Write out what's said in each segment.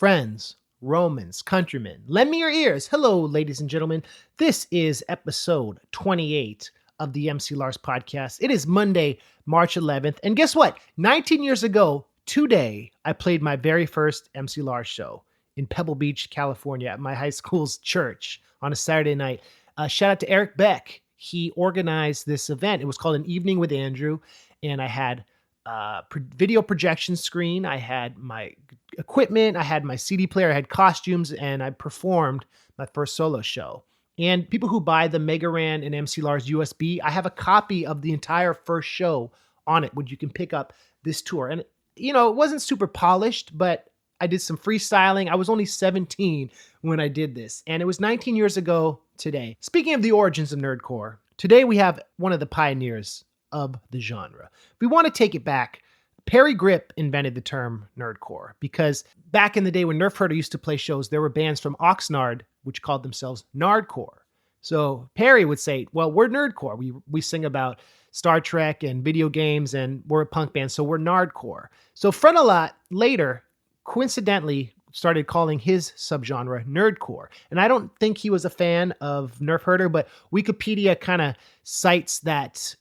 Friends, Romans, countrymen, lend me your ears. Hello, ladies and gentlemen. This is episode 28 of the MC Lars podcast. It is Monday, March 11th. And guess what? 19 years ago, today, I played my very first MC Lars show in Pebble Beach, California at my high school's church on a Saturday night. Shout out to Eric Beck. He organized this event. It was called An Evening with Andrew. And I had video projection screen. I had my equipment. I had my CD player. I had costumes. And I performed my first solo show. And people who buy the Megaran and MC Lars USB, I have a copy of the entire first show on it, which you can pick up this tour. And, you know, it wasn't super polished, but I did some freestyling. I was only 17 when I did this. And it was 19 years ago today. Speaking of the origins of nerdcore, today we have one of the pioneers of the genre. We want to take it back. Perry Grip invented the term nerdcore because back in the day when Nerf Herder used to play shows, there were bands from Oxnard which called themselves nardcore. So Perry would say, well, we're nerdcore. We sing about Star Trek and video games and we're a punk band, so we're nardcore. So Frontalot later, coincidentally, started calling his subgenre nerdcore. And I don't think he was a fan of Nerf Herder, but Wikipedia kind of cites that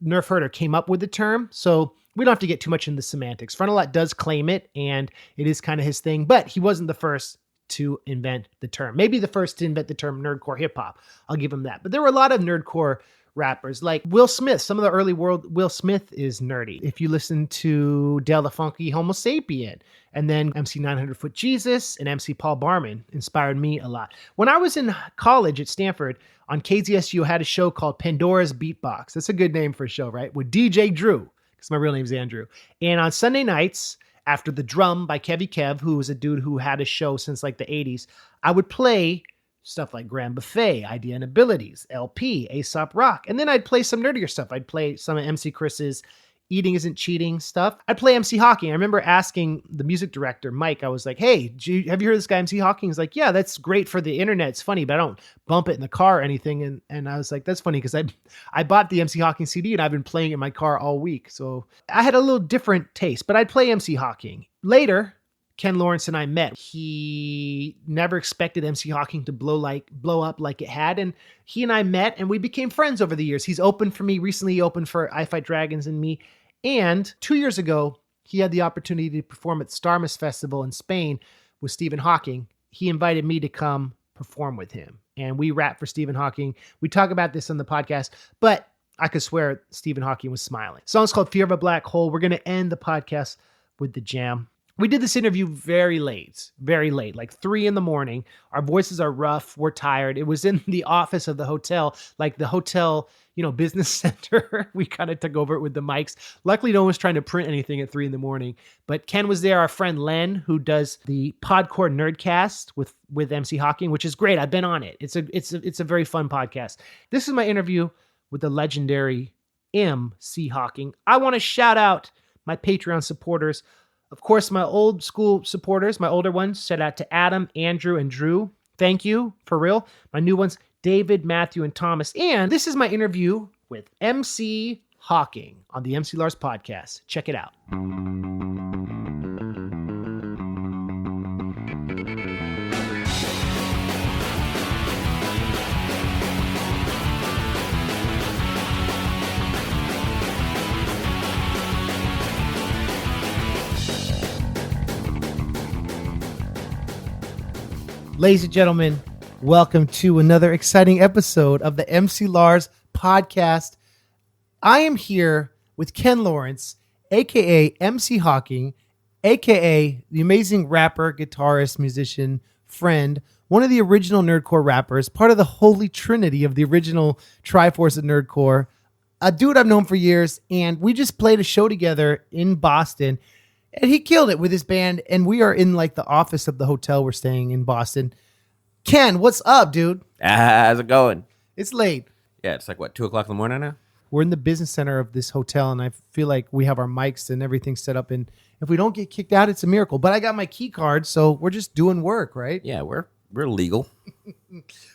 Nerf Herder came up with the term. So we don't have to get too much into the semantics. Frontalot does claim it, and it is kind of his thing, but he wasn't the first to invent the term. Maybe the first to invent the term nerdcore hip hop. I'll give him that. But there were a lot of nerdcore rappers like Will Smith. Some of the early Will Smith is nerdy. If you listen to Del the Funky Homo Sapien, and then MC 900 Foot Jesus and MC Paul Barman inspired me a lot. When I was in college at Stanford, on KZSU, I had a show called Pandora's Beatbox. That's a good name for a show, right? With DJ Drew, because my real name's Andrew. And on Sunday nights, after The Drum by Kevy Kev, who was a dude who had a show since like the 80s, I would play stuff like Grand Buffet, Idea and Abilities, LP, Aesop Rock. And then I'd play some nerdier stuff. I'd play some of MC Chris's Eating Isn't Cheating stuff. I'd play MC Hawking. I remember asking the music director, Mike, I was like, hey, have you heard this guy MC Hawking? He's like, yeah, that's great for the internet. It's funny, but I don't bump it in the car or anything. And I was like, that's funny because I bought the MC Hawking CD and I've been playing it in my car all week. So I had a little different taste, but I'd play MC Hawking. Later, Ken Lawrence and I met. He never expected MC Hawking to blow up like it had. And he and I met and we became friends over the years. He's opened for me. Recently he opened for I Fight Dragons and me. And 2 years ago, he had the opportunity to perform at STARMUS Festival in Spain with Stephen Hawking. He invited me to come perform with him. And we rap for Stephen Hawking. We talk about this on the podcast, but I could swear Stephen Hawking was smiling. The song's called Fear of a Black Hole. We're going to end the podcast with the jam. We did this interview very late, like 3 a.m. Our voices are rough. We're tired. It was in the office of the hotel, like the hotel, business center. We kind of took over it with the mics. Luckily, no one was trying to print anything at 3 a.m. But Ken was there. Our friend Len, who does the Podcore Nerdcast with MC Hawking, which is great. I've been on it. It's a very fun podcast. This is my interview with the legendary MC Hawking. I want to shout out my Patreon supporters. Of course, my old school supporters, my older ones, shout out to Adam, Andrew, and Drew. Thank you, for real. My new ones, David, Matthew, and Thomas. And this is my interview with MC Hawking on the MC Lars podcast. Check it out. Ladies and gentlemen, welcome to another exciting episode of the MC Lars podcast. I am here with Ken Lawrence, a.k.a. MC Hawking, a.k.a. the amazing rapper, guitarist, musician, friend, one of the original nerdcore rappers, part of the holy trinity of the original Triforce of nerdcore, a dude I've known for years, and we just played a show together in Boston. And he killed it with his band, and we are in like the office of the hotel we're staying in Boston. Ken, what's up, dude? How's it going? It's late. Yeah, it's like, 2 o'clock in the morning now? We're in the business center of this hotel, and I feel like we have our mics and everything set up, and if we don't get kicked out, it's a miracle. But I got my key card, so we're just doing work, right? Yeah, we're legal.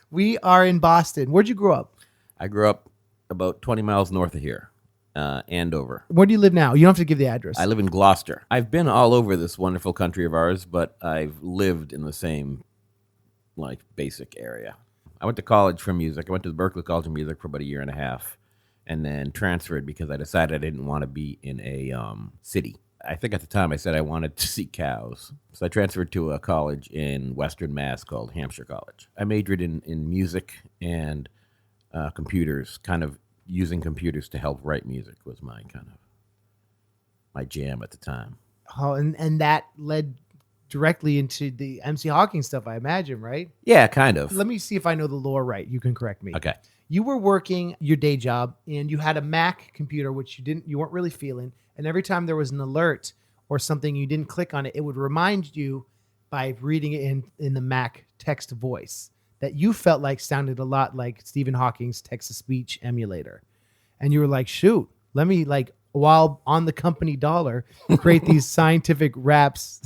We are in Boston. Where'd you grow up? I grew up about 20 miles north of here. Andover. Where do you live now? You don't have to give the address. I live in Gloucester. I've been all over this wonderful country of ours, but I've lived in the same, like, basic area. I went to college for music. I went to the Berklee College of Music for about a year and a half, and then transferred because I decided I didn't want to be in a city. I think at the time I said I wanted to see cows. So I transferred to a college in Western Mass called Hampshire College. I majored in music and computers, kind of using computers to help write music was my jam at the time. Oh, and that led directly into the MC Hawking stuff, I imagine, right? Yeah, kind of. Let me see if I know the lore right. You can correct me. Okay. You were working your day job and you had a Mac computer, which you weren't really feeling. And every time there was an alert or something, you didn't click on it, it would remind you by reading it in the Mac text voice that you felt like sounded a lot like Stephen Hawking's text-to-speech emulator. And you were like, shoot, let me, like, while on the company dollar, create these scientific raps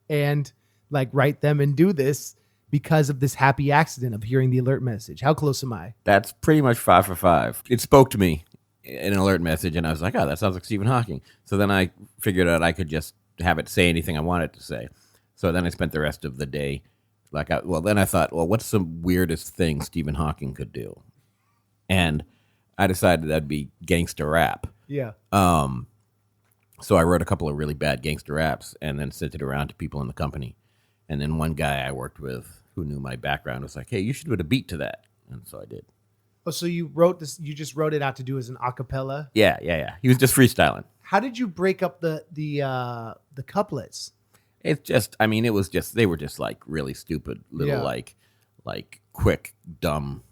and, like, write them and do this because of this happy accident of hearing the alert message. How close am I? That's pretty much 5 for 5. It spoke to me in an alert message, and I was like, oh, that sounds like Stephen Hawking. So then I figured out I could just have it say anything I wanted to say. So then I spent the rest of the day then I thought, well, what's the weirdest thing Stephen Hawking could do? And I decided that'd be gangster rap. Yeah. So I wrote a couple of really bad gangster raps and then sent it around to people in the company. And then one guy I worked with who knew my background was like, hey, you should put a beat to that. And so I did. Oh, so you wrote this, you just wrote it out to do as an acapella? Yeah. He was just freestyling. How did you break up the couplets? It's just, I mean, they were just like really stupid little, like quick, dumb,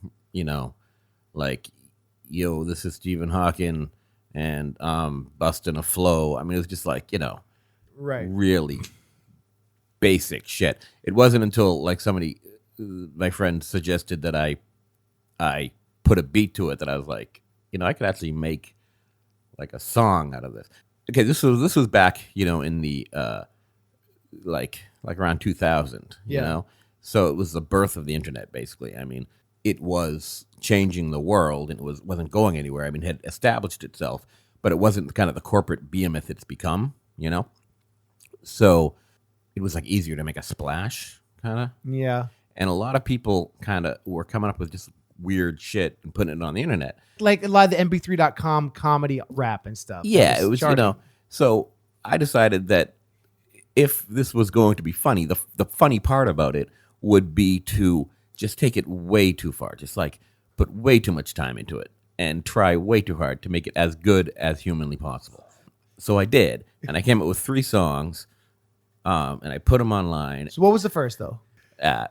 like, yo, this is Stephen Hawking and busting a flow. I mean, it was just like, right, really basic shit. It wasn't until like somebody, my friend suggested that I put a beat to it that I was like, I could actually make like a song out of this. Okay, this was back, in the like around 2000, you know? So it was the birth of the internet, basically. I mean, it was changing the world and it wasn't going anywhere. I mean, it had established itself, but it wasn't kind of the corporate behemoth it's become, So it was like easier to make a splash, kind of. Yeah. And a lot of people kind of were coming up with just weird shit and putting it on the internet. Like a lot of the mp3.com comedy rap and stuff. Yeah, it was, So I decided that if this was going to be funny, the funny part about it would be to just take it way too far, just like put way too much time into it and try way too hard to make it as good as humanly possible. So I did, and I came up with 3 songs, and I put them online. So what was the first, though?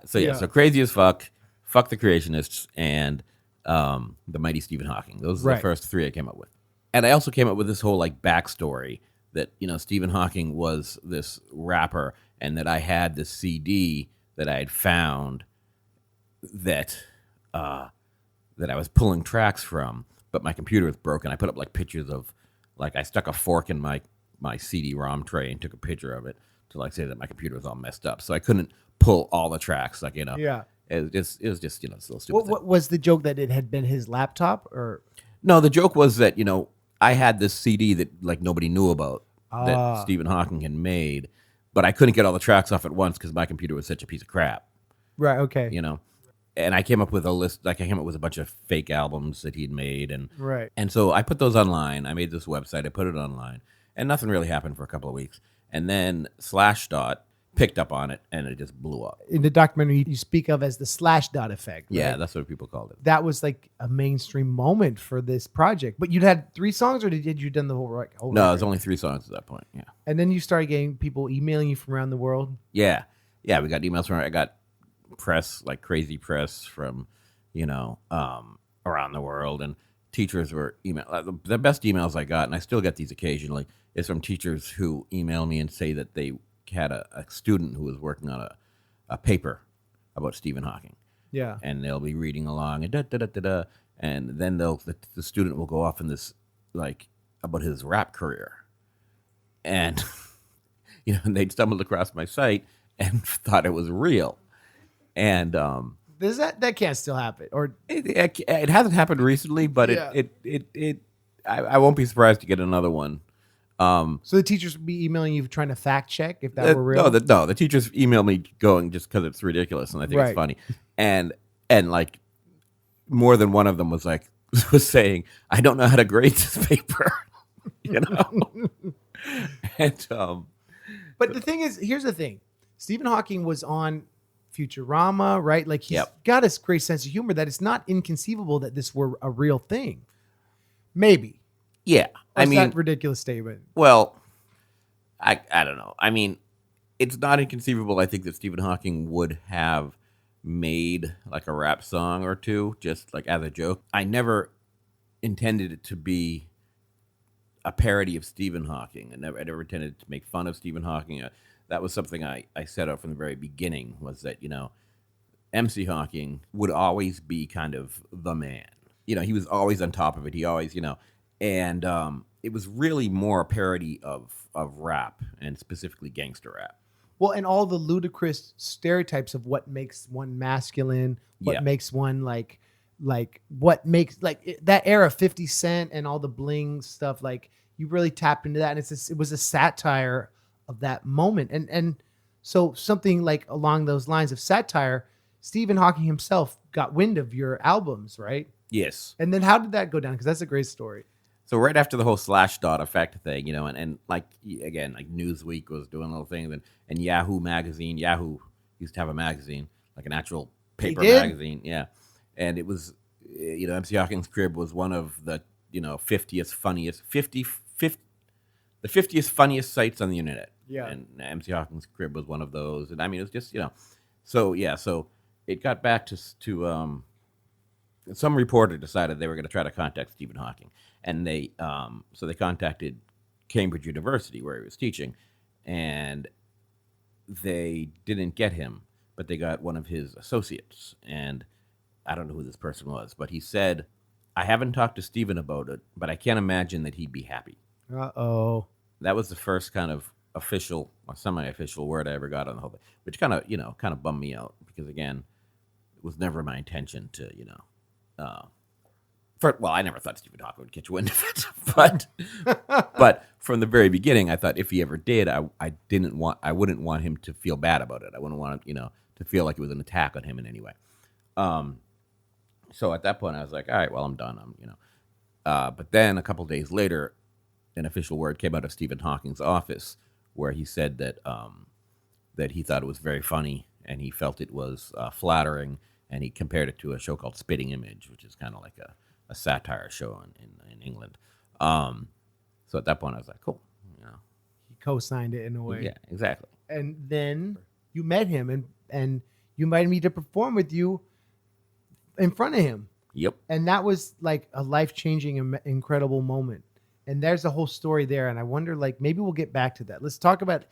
So Crazy as Fuck, Fuck the Creationists, and The Mighty Stephen Hawking. Those are the first 3 I came up with. And I also came up with this whole like backstory that, Stephen Hawking was this rapper and that I had this CD that I had found that I was pulling tracks from, but my computer was broken. I put up like pictures of, like I stuck a fork in my CD-ROM tray and took a picture of it to like say that my computer was all messed up. So I couldn't pull all the tracks, like, Yeah. It was just this little stupid What was the joke, that it had been his laptop, or? No, the joke was that, I had this CD that like nobody knew about that Stephen Hawking had made, but I couldn't get all the tracks off at once because my computer was such a piece of crap. Right. Okay. And I came up with a list, like I came up with a bunch of fake albums that he'd made. Right. And so I put those online. I made this website. I put it online and nothing really happened for a couple of weeks. And then Slashdot picked up on it and it just blew up. In the documentary, you speak of as the Slashdot effect. Right? Yeah, that's what people called it. That was like a mainstream moment for this project. But you'd had 3 songs, or did you done the whole No, record? it was only 3 songs at that point. Yeah. And then you started getting people emailing you from around the world. Yeah. We got emails from. I got press, like crazy press from, around the world, and teachers were email. The best emails I got, and I still get these occasionally, is from teachers who email me and say that they had a student who was working on a paper about Stephen Hawking. Yeah. And they'll be reading along and and then the student will go off in this like about his rap career. And and they'd stumbled across my site and thought it was real. And Does that can't still happen, or it hasn't happened recently, but Yeah. it I won't be surprised to get another one. So the teachers would be emailing you trying to fact check if that were real? No, the teachers email me going just because it's ridiculous and I think it's funny. And like more than one of them was saying, I don't know how to grade this paper. And but the thing is, here's the thing. Stephen Hawking was on Futurama, right? Like he's got a great sense of humor that it's not inconceivable that this were a real thing. Maybe. Yeah. I mean, that ridiculous statement. Well, I don't know. I mean, it's not inconceivable. I think that Stephen Hawking would have made like a rap song or two, just like as a joke. I never intended it to be a parody of Stephen Hawking. I never intended to make fun of Stephen Hawking. That was something I set up from the very beginning, was that, MC Hawking would always be kind of the man. He was always on top of it. He always, and it was really more a parody of rap, and specifically gangster rap. Well, and all the ludicrous stereotypes of what makes one masculine, what makes one like what makes that era, 50 Cent and all the bling stuff. Like you really tap into that, and it was a satire of that moment, and so something like along those lines of satire. Stephen Hawking himself got wind of your albums, right? Yes. And then how did that go down? Because that's a great story. So right after the whole Slashdot effect thing, and like, again, like Newsweek was doing little things, and Yahoo magazine, Yahoo used to have a magazine, like an actual paper magazine. Yeah. And it was, MC Hawking's Crib was one of the, 50th funniest sites on the internet. Yeah. And MC Hawking's Crib was one of those. And I mean, it was just, so it got back to some reporter decided they were going to try to contact Stephen Hawking, and they contacted Cambridge University where he was teaching, and they didn't get him, but they got one of his associates, and I don't know who this person was, but he said, I haven't talked to Stephen about it, but I can't imagine that he'd be happy. Uh-oh. That was the first kind of official or semi-official word I ever got on the whole thing, which kind of bummed me out, because again, it was never my intention to, I never thought Stephen Hawking would catch wind of it, but from the very beginning, I thought if he ever did, I wouldn't want him to feel bad about it. I wouldn't want him, to feel like it was an attack on him in any way. So at that point, I was like, all right, well, I'm done. But then a couple days later, an official word came out of Stephen Hawking's office where he said that that he thought it was very funny and he felt it was flattering, and he compared it to a show called Spitting Image, which is kind of like a satire show in England. So at that point, I was like, cool. He co-signed it in a way. Yeah, exactly. And then you met him, and you invited me to perform with you in front of him. Yep. And that was like a life-changing, incredible moment. And there's the whole story there. And I wonder, maybe we'll get back to that. Let's talk about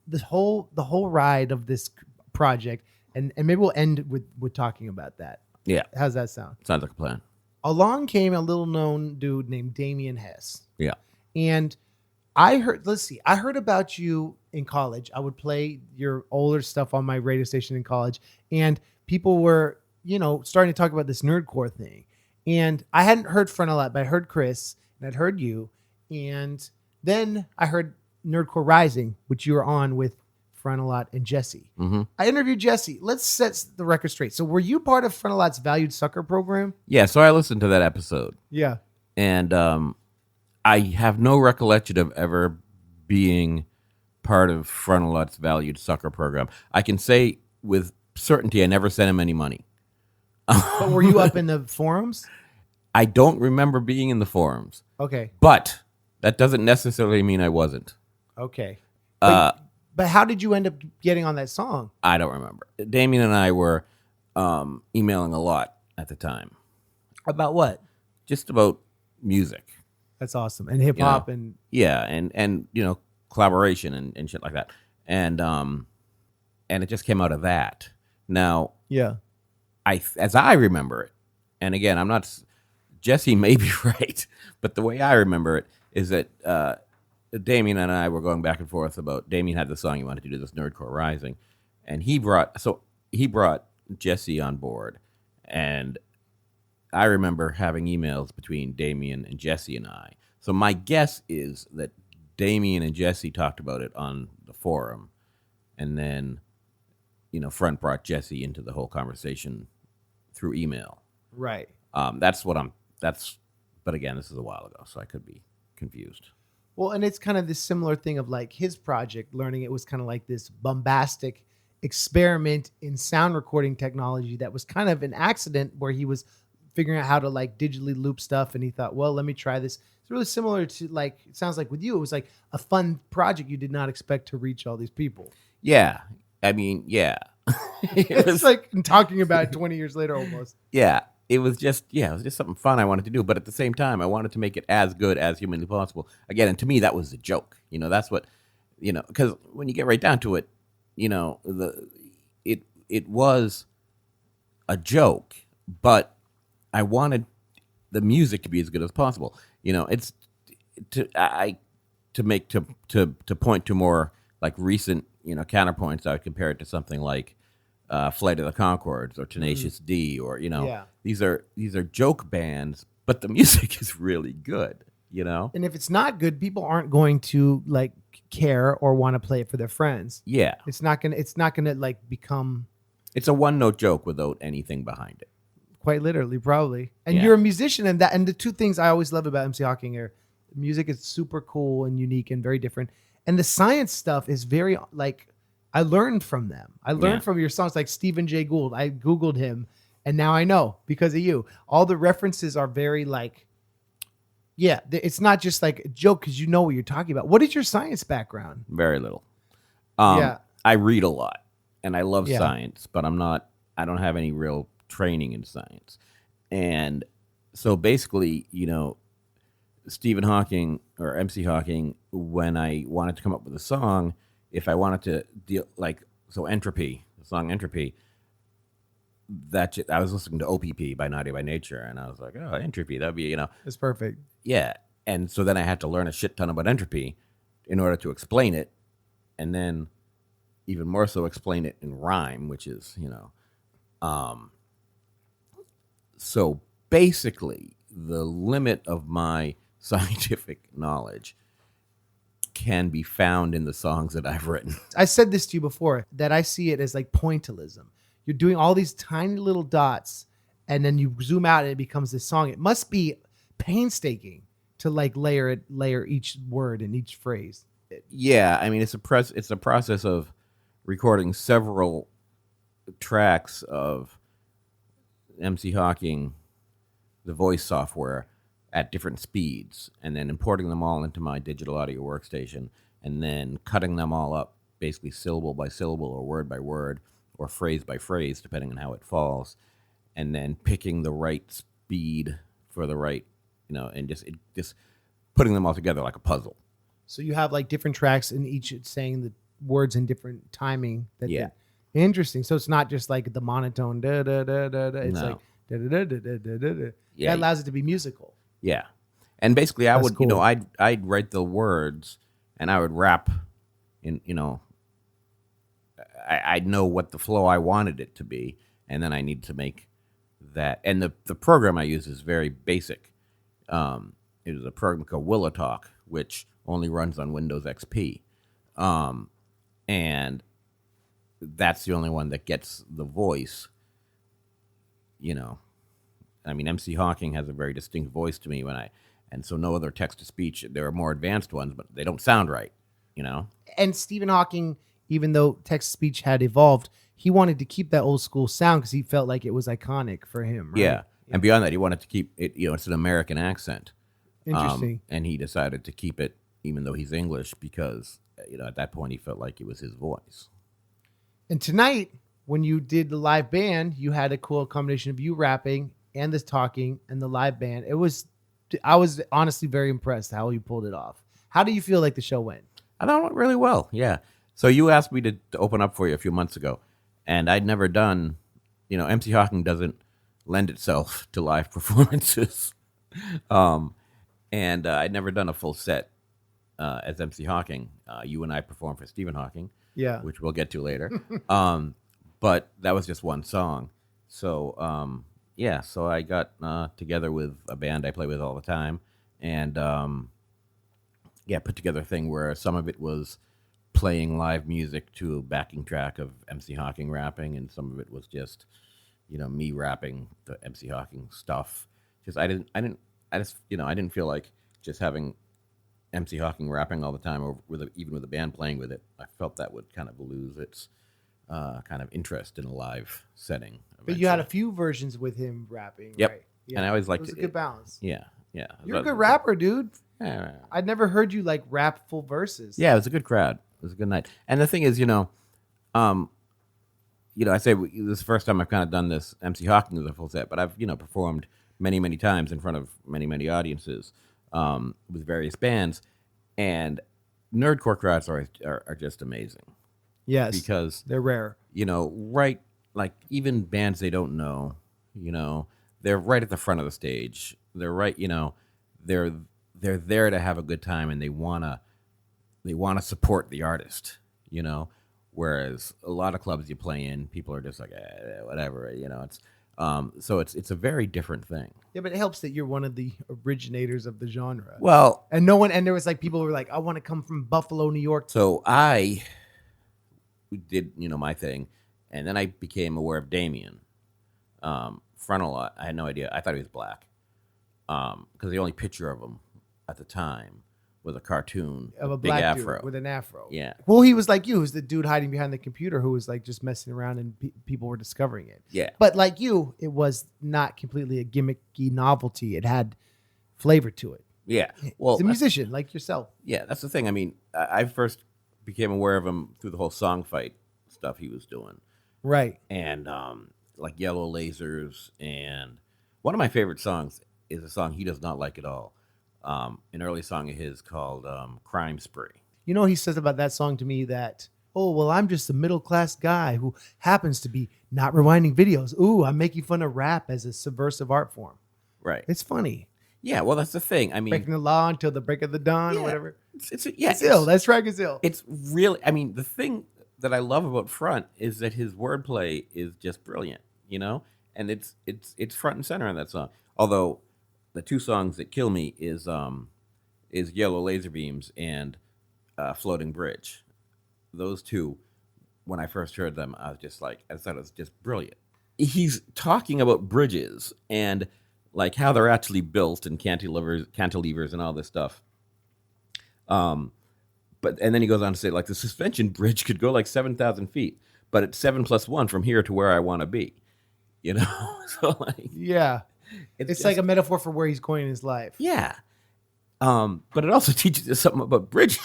the whole ride of this project. And maybe we'll end with talking about that. Yeah. How's that sound? Sounds like a plan. Along came a little known dude named Damien Hess. Yeah. And I heard about you in college. I would play your older stuff on my radio station in college. And people were, starting to talk about this nerdcore thing. And I hadn't heard Frontalot, but I heard Chris and I'd heard you. And then I heard Nerdcore Rising, which you were on with Frontalot and Jesse. Mm-hmm. I interviewed Jesse. Let's set the record straight. So were you part of Frontalot's Valued Sucker program? Yeah, so I listened to that episode. Yeah. And I have no recollection of ever being part of Frontalot's Valued Sucker program. I can say with certainty I never sent him any money. But were you up in the forums? I don't remember being in the forums. Okay. But that doesn't necessarily mean I wasn't. Okay. But how did you end up getting on that song? I don't remember. Damien and I were emailing a lot at the time. About what? Just about music. That's awesome. And hip hop and yeah, and collaboration and shit like that. And it just came out of that. Now, yeah. As I remember it, and again, I'm not, Jesse may be right, but the way I remember it is that Damien and I were going back and forth about, Damien had the song he wanted to do, this Nerdcore Rising, and he brought Jesse on board, and I remember having emails between Damien and Jesse and I. So my guess is that Damien and Jesse talked about it on the forum, and then Front brought Jesse into the whole conversation through email. Right. That's what I'm. That's. But again, this is a while ago, so I could be confused. Well, and it's kind of this similar thing of like his project, learning it was kind of like this bombastic experiment in sound recording technology that was kind of an accident where he was figuring out how to like digitally loop stuff. And he thought, well, let me try this. It's really similar to like, it sounds like with you, it was like a fun project. You did not expect to reach all these people. Yeah. I mean, yeah. It's like talking about it 20 years later almost. Yeah. It was just something fun I wanted to do. But at the same time, I wanted to make it as good as humanly possible. Again, and to me, that was the joke. That's what, because when you get right down to it, it was a joke, but I wanted the music to be as good as possible. It's to point to more like recent, counterpoints. I would compare it to something like Flight of the Conchords or Tenacious D, or these are joke bands, but the music is really good. And if it's not good, people aren't going to like care or want to play it for their friends. Yeah, it's not gonna like become. It's a one-note joke without anything behind it. Quite literally, probably. And you're a musician, and the two things I always love about MC Hawking are music is super cool and unique and very different, and the science stuff is very like I learned from them. I learned from your songs, like Stephen Jay Gould. I Googled him, and now I know because of you. All the references are very like, it's not just like a joke because you know what you're talking about. What is your science background? Very little. I read a lot, and I love science, but I don't have any real training in science. And so basically, Stephen Hawking or MC Hawking, when I wanted to come up with a song, if I wanted to deal Entropy, the song Entropy, I was listening to OPP by Naughty by Nature, and I was like, oh, Entropy, that'd be, It's perfect. Yeah. And so then I had to learn a shit ton about entropy in order to explain it, and then even more so explain it in rhyme, which is, so basically the limit of my scientific knowledge can be found in the songs that I've written. I said this to you before, that I see it as like pointillism. You're doing all these tiny little dots, and then you zoom out and it becomes this song. It must be painstaking to like layer each word and each phrase. Yeah, I mean it's a process of recording several tracks of MC Hawking, the voice software, at different speeds, and then importing them all into my digital audio workstation, and then cutting them all up, basically syllable by syllable or word by word or phrase by phrase, depending on how it falls, and then picking the right speed for the right, and just putting them all together like a puzzle. So you have like different tracks, and each it's saying the words in different timing. Interesting. So it's not just like the monotone da da da da da. It's like da da da da da da da. Yeah. That allows it to be musical. Yeah. And basically That's cool. I'd write the words and I would rap in, I'd know what the flow I wanted it to be, and then I need to make that. And the program I use is very basic. It is a program called Willow Talk, which only runs on Windows XP. And that's the only one that gets the voice, I mean, MC Hawking has a very distinct voice to me and so no other text-to-speech. There are more advanced ones, but they don't sound right, And Stephen Hawking, even though text-to-speech had evolved, he wanted to keep that old school sound because he felt like it was iconic for him, right? Yeah. And beyond that, he wanted to keep it, it's an American accent. Interesting. And he decided to keep it, even though he's English, because, at that point he felt like it was his voice. And tonight, when you did the live band, you had a cool combination of you rapping and this talking and the live band. I was honestly very impressed how you pulled it off. How do you feel like the show went? I thought it went really well. Yeah. So you asked me to open up for you a few months ago, and I'd never done, MC Hawking doesn't lend itself to live performances. And I'd never done a full set as MC Hawking. You and I performed for Stephen Hawking, which we'll get to later. But that was just one song. So yeah, so I got together with a band I play with all the time, and yeah, put together a thing where some of it was playing live music to a backing track of MC Hawking rapping, and some of it was just, me rapping the MC Hawking stuff. Just I didn't feel like just having MC Hawking rapping all the time, or even with a band playing with it. I felt that would kind of lose its kind of interest in a live setting. But you had a Eventually. few versions with him rapping, Yep. right? And I always It liked was a it. good balance. Yeah, yeah. You're a good rapper, dude. Yeah, I'd never heard you like rap full verses. yeah, it was a good crowd. It was a good night. And the thing is, um, I say this is the first time I've kind of done this MC Hawking with a full set, but I've performed many, many times in front of many, many audiences with various bands, and nerdcore crowds are just amazing Yes. because They're rare. right, like even bands they don't know, they're right at the front of the stage. They're right, they're they're there to have a good time, and they wanna support the artist, Whereas a lot of clubs you play in, people are just like whatever, It's so it's a very different thing. Yeah, but it helps that you're one of the originators of the genre. Well, And there was like people who were like, I want to come from Buffalo, New York. so I did my thing, and then I became aware of Damien Frontalot. I had no idea. I thought he was black because the only picture of him at the time was a cartoon Of a big black afro. dude with an afro. Yeah. Well, he was like you, who's the dude hiding behind the computer who was like just messing around and people were discovering it. Yeah. But like you, it was not completely a gimmicky novelty. It had flavor to it. Yeah. Well, He's a musician like yourself. yeah, that's the thing. I mean, I first became aware of him through the whole song fight stuff he was doing, Right. and like Yellow Lasers. And one of my favorite songs is a song he does not like at all. An early song of his called "Crime Spree." You know, he says about that song to me that, oh, well, I'm just a middle class guy who happens to be not rewinding videos. Ooh, I'm making fun of rap as a subversive art form. Right. It's funny. Yeah. Well, that's the thing. I mean, Breaking the law until the break of the dawn yeah, or whatever. it's Ill. That track is ill. It's really. I mean, the thing that I love about Front is that his wordplay is just brilliant. And it's front and center in that song. Although the two songs that kill me is Yellow Laser Beams and Floating Bridge. Those two, when I first heard them, I thought it was just brilliant. He's talking about bridges and like how they're actually built and cantilevers and all this stuff. And then he goes on to say like the suspension bridge could go like 7,000 feet, but it's 7+1 from here to where I want to be. So like Yeah. It's like a metaphor for where he's going in his life. yeah. But it also teaches you something about bridges.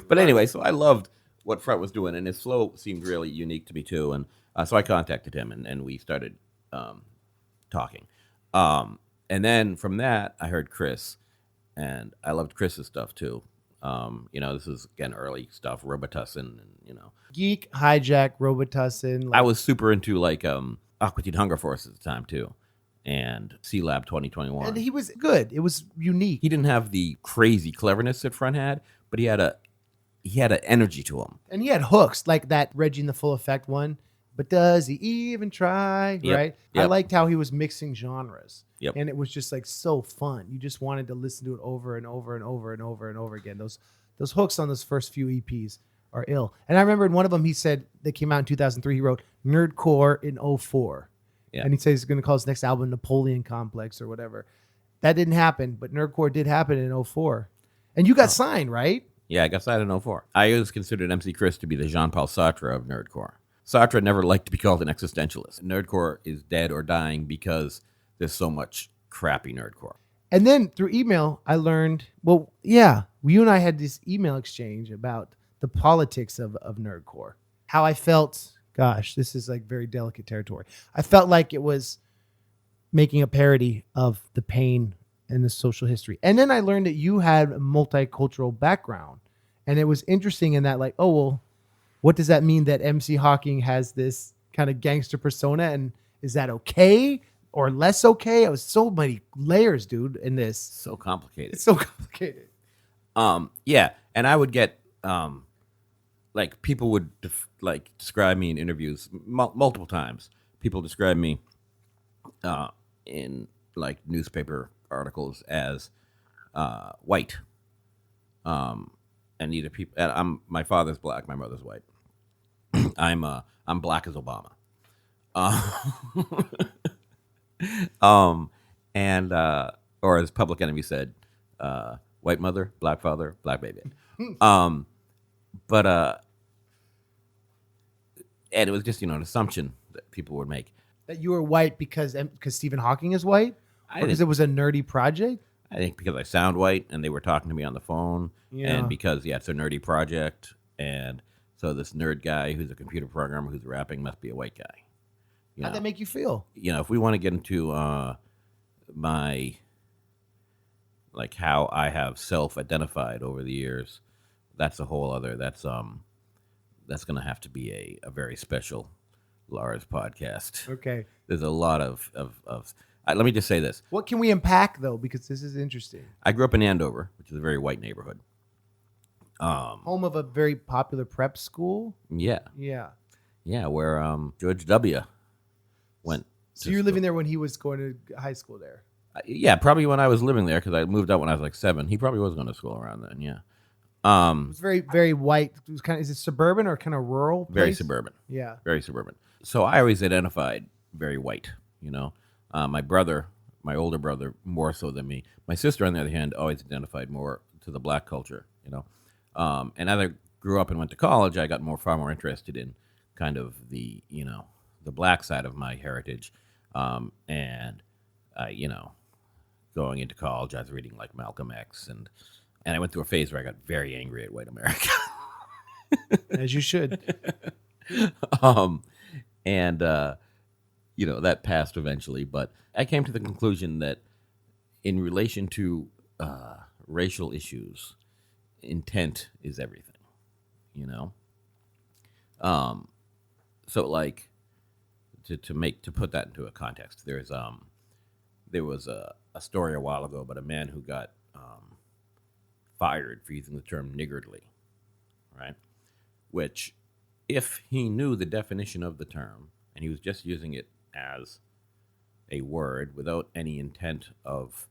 But anyway, so I loved what Front was doing, and his flow seemed really unique to me too. And so I contacted him, and we started talking. And then from that, I heard Chris, and I loved Chris's stuff too. This is again early stuff, Robitussin, and Geek, Hijack, Robitussin. I was super into like Aqua Teen Hunger Force at the time too, and C Lab 2021. And he was good. It was unique. He didn't have the crazy cleverness that Front had, but he had an energy to him. And he had hooks like that Reggie in the Full Effect one. But does he even try? Yep. Right? I Yep. liked how he was mixing genres. Yep. And it was just like so fun. You just wanted to listen to it over and over and over and over and over again. Those hooks on those first few EPs are ill. And I remember in one of them he said that came out in 2003, he wrote Nerdcore in 2004. Yeah. And he says he's going to call his next album Napoleon Complex or whatever. That didn't happen, but Nerdcore did happen in 2004. And you got signed, right? Yeah, I guess I don't know for. I always considered MC Chris to be the Jean-Paul Sartre of nerdcore. Sartre never liked to be called an existentialist. Nerdcore is dead or dying because there's so much crappy nerdcore. And then through email, I learned, well, yeah, you and I had this email exchange about the politics of nerdcore. How I felt, gosh, this is like very delicate territory. I felt like it was making a parody of the pain and the social history. And then I learned that you had a multicultural background. And it was interesting in that, like, oh, well, what does that mean that MC Hawking has this kind of gangster persona? And is that okay or less okay? It was so many layers, dude, in this. So complicated. It's so complicated. Yeah, and I would get like people would describe me in interviews multiple times people describe me in like newspaper articles as white. And either people, and my father's black, my mother's white. I'm black as Obama. Uh, and or as Public Enemy said, white mother, black father, black baby. But and it was just an assumption that people would make. That you were white because Stephen Hawking is white, or because it was a nerdy project. I think because I sound white and they were talking to me on the phone, and because it's a nerdy project, and so this nerd guy who's a computer programmer who's rapping must be a white guy. How'd that make you feel? If we want to get into my how I have self-identified over the years, that's a whole other. That's going to have to be a very special Lars podcast. Okay. There's a lot of let me just say this. What can we unpack though? Because this is interesting. I grew up in Andover, which is a very white neighborhood. Home of a very popular prep school. Yeah. Yeah. Yeah, where George W. went. So you were living there when he was going to high school there? Yeah, probably when I was living there, because I moved out when I was like 7. He probably was going to school around then. Yeah. It was very, very white. It was is it suburban or kind of rural place? Very suburban. Yeah. Very suburban. So I always identified very white. My brother, my older brother, more so than me. My sister, on the other hand, always identified more to the black culture. And as I grew up and went to college, I got far more interested in kind of the the black side of my heritage, and going into college, I was reading like Malcolm X, and I went through a phase where I got very angry at white America. As you should. And that passed eventually, but I came to the conclusion that in relation to racial issues, intent is everything. So like to put that into a context, there was a story a while ago about a man who got fired for using the term niggardly, right? Which, if he knew the definition of the term and he was just using it as a word without any intent of,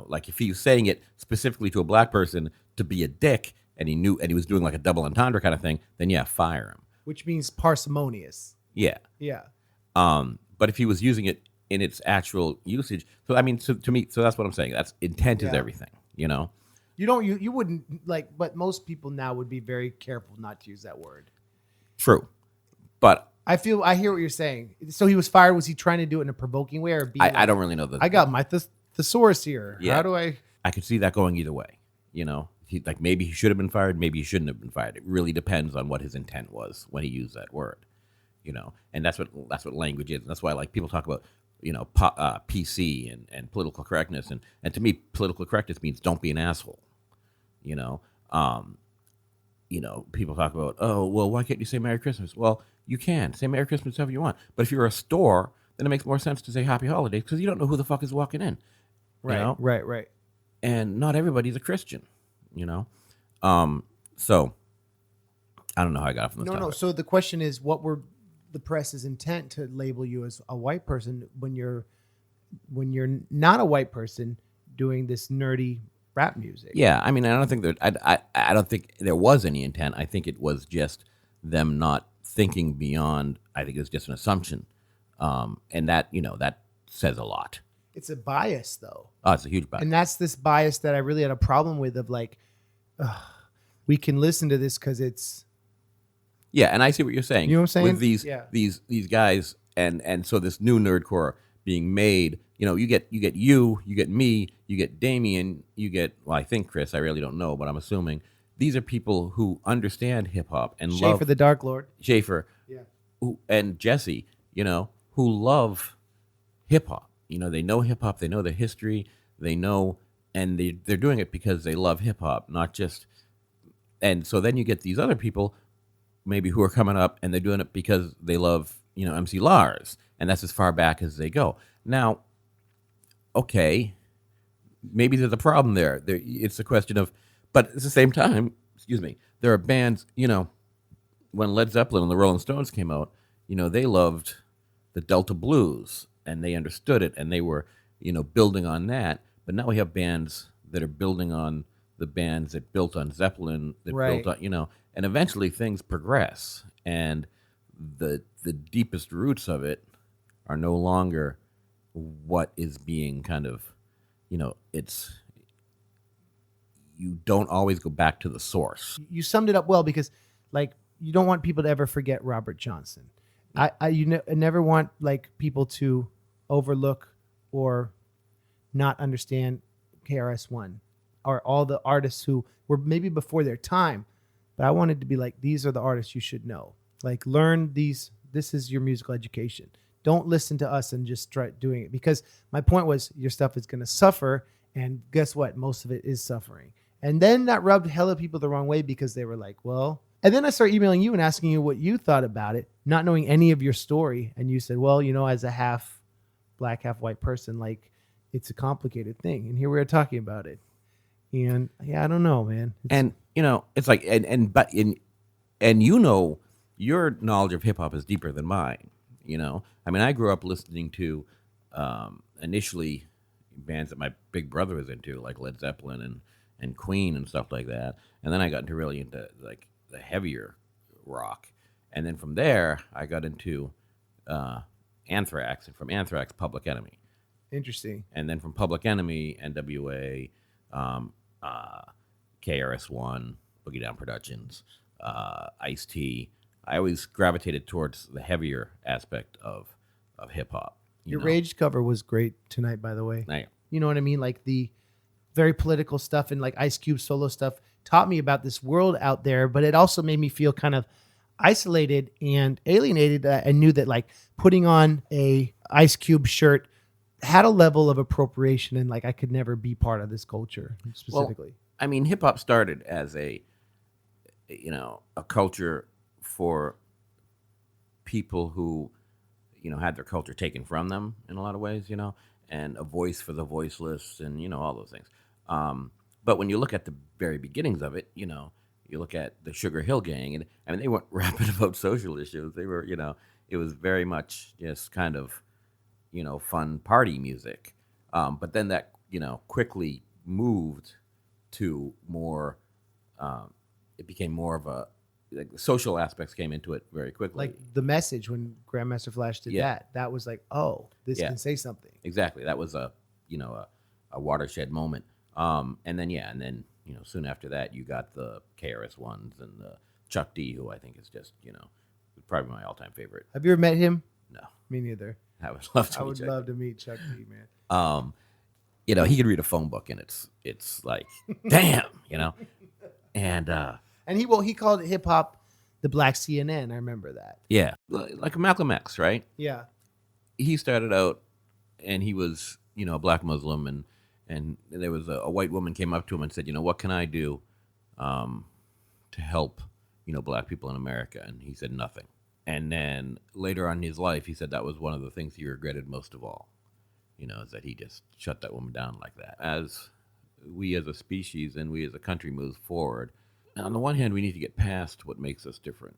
like if he was saying it specifically to a black person to be a dick, and he knew, and he was doing like a double entendre kind of thing, then yeah, fire him. Which means parsimonious. Yeah. Yeah. But if he was using it in its actual usage, so I mean, to me, so that's what I'm saying. That's intent is everything. You wouldn't but most people now would be very careful not to use that word. True, but I hear what you're saying. So he was fired. Was he trying to do it in a provoking way, or I don't really know that. I got my thesaurus here. Yeah. How do I? I could see that going either way. Maybe he should have been fired. Maybe he shouldn't have been fired. It really depends on what his intent was when he used that word. And that's what language is. And that's why people talk about PC and political correctness, and to me, political correctness means don't be an asshole. People talk about, oh, well, why can't you say Merry Christmas? Well, you can say Merry Christmas however you want, but if you're a store, then it makes more sense to say Happy Holidays because you don't know who the fuck is walking in. Right. And not everybody's a Christian. So I don't know how I got from this. No. So the question is, what were the press's intent to label you as a white person when you're not a white person doing this nerdy rap music? Yeah, I mean, I don't think there was any intent. I think it was just them not thinking beyond. I think it was just an assumption, and that that says a lot. It's a bias, though. Oh, it's a huge bias, and that's this bias that I really had a problem with. Of we can listen to this because it's. Yeah, and I see what you're saying. You know what I'm saying? With these guys, and so this new nerdcore being made. You get you get me, you get Damien, you get, well, I think Chris, I really don't know, but I'm assuming these are people who understand hip hop and love Schaefer the Dark Lord. Schaefer, yeah, and Jesse, who love hip hop. They know hip hop, they know the history, they know, and they're doing it because they love hip hop, not just. And so then you get these other people, maybe who are coming up, and they're doing it because they love, MC Lars, and that's as far back as they go. Now, okay, maybe there's a problem there. It's a question of, but at the same time, there are bands, when Led Zeppelin and the Rolling Stones came out, they loved the Delta blues, and they understood it, and they were, building on that. But now we have bands that are building on the bands that built on Zeppelin, that Right. built on, and eventually things progress, and the deepest roots of it are no longer what is being kind of, it's, you don't always go back to the source. You summed it up well, because like you don't want people to ever forget Robert Johnson. I never want like people to overlook or not understand KRS-One or all the artists who were maybe before their time. But I wanted to be like, these are the artists you should know. Like, learn these. This is your musical education. Don't listen to us and just try doing it, because my point was your stuff is going to suffer. And guess what? Most of it is suffering. And then that rubbed hella people the wrong way, because they were like, well, and then I started emailing you and asking you what you thought about it, not knowing any of your story. And you said, well, as a half black, half white person, like, it's a complicated thing. And here we are talking about it. And yeah, I don't know, man. It's like, and your knowledge of hip hop is deeper than mine. I mean, I grew up listening to initially bands that my big brother was into, like Led Zeppelin and Queen and stuff like that. And then I got really into like the heavier rock. And then from there, I got into Anthrax, and from Anthrax, Public Enemy. Interesting. And then from Public Enemy, NWA, KRS-One, Boogie Down Productions, Ice-T. I always gravitated towards the heavier aspect of hip hop. Your Rage cover was great tonight, by the way. Right. You know what I mean? Like the very political stuff and like Ice Cube solo stuff taught me about this world out there, but it also made me feel kind of isolated and alienated. I knew that like putting on a Ice Cube shirt had a level of appropriation, and like I could never be part of this culture specifically. Well, I mean, hip hop started as a culture for people who, had their culture taken from them in a lot of ways, and a voice for the voiceless, and, all those things. But when you look at the very beginnings of it, you look at the Sugar Hill Gang, and I mean, they weren't rapping about social issues. They were, it was very much just kind of, fun party music. But then that, quickly moved to more, it became more of a, like the social aspects came into it very quickly. Like The Message, when Grandmaster Flash did that was like, oh, this can say something. Exactly. That was a watershed moment. And then, soon after that, you got the KRS-Ones and the Chuck D, who I think is just, probably my all-time favorite. Have you ever met him? No. Me neither. I would love to. I would love to meet Chuck D, man. He could read a phone book, and it's like, damn, and he called hip hop the Black CNN. I remember that. Yeah, like Malcolm X, right? Yeah. He started out, and he was, a black Muslim, and there was a white woman came up to him and said, what can I do to help, black people in America? And he said nothing. And then later on in his life, he said that was one of the things he regretted most of all, is that he just shut that woman down like that. As we as a species and we as a country move forward, on the one hand, we need to get past what makes us different.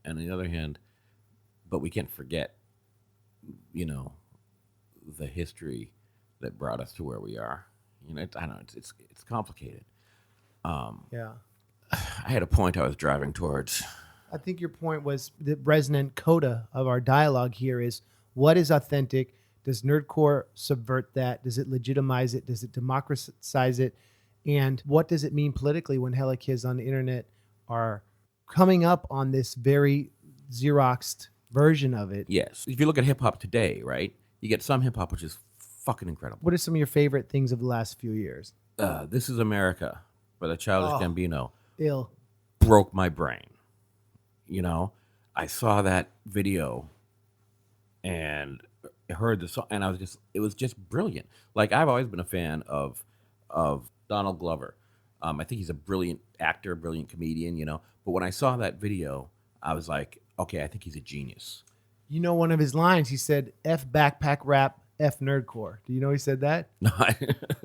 And on the other hand, but we can't forget, the history that brought us to where we are. I don't know, it's complicated. Yeah. I had a point I was driving towards. I think your point was the resonant coda of our dialogue here is, what is authentic? Does nerdcore subvert that? Does it legitimize it? Does it democratize it? And what does it mean politically when hella kids on the internet are coming up on this very Xeroxed version of it? Yes. If you look at hip hop today, right, you get some hip hop which is fucking incredible. What are some of your favorite things of the last few years? This Is America by the Childish Gambino. Ill. Broke my brain. I saw that video and heard the song, and it was just brilliant. Like, I've always been a fan of Donald Glover. I think he's a brilliant actor, brilliant comedian, But when I saw that video, I was like, okay, I think he's a genius. One of his lines, he said, F backpack rap, F nerdcore. Do you know he said that? No.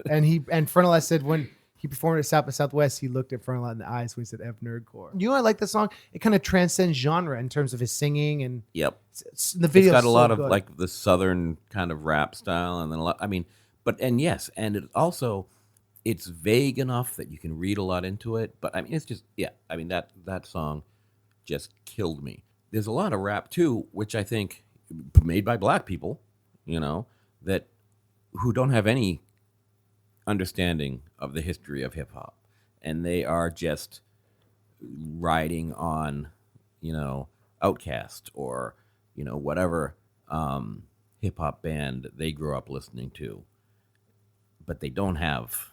And Frontalot said when he performed at South by Southwest. He looked at Frontalot in the eyes when he said F nerdcore. You know, I like the song. It kind of transcends genre in terms of his singing and Yep. the video. It's got a lot of good. like the southern kind of rap style, and then a lot. I mean, and it also it's vague enough that you can read a lot into it. But I mean, it's just I mean that song just killed me. There's a lot of rap too, which I think made by black people, you know, that who don't have any understanding of the history of hip hop, and they are just riding on, you know, Outkast or, you know, whatever hip hop band they grew up listening to, but they don't have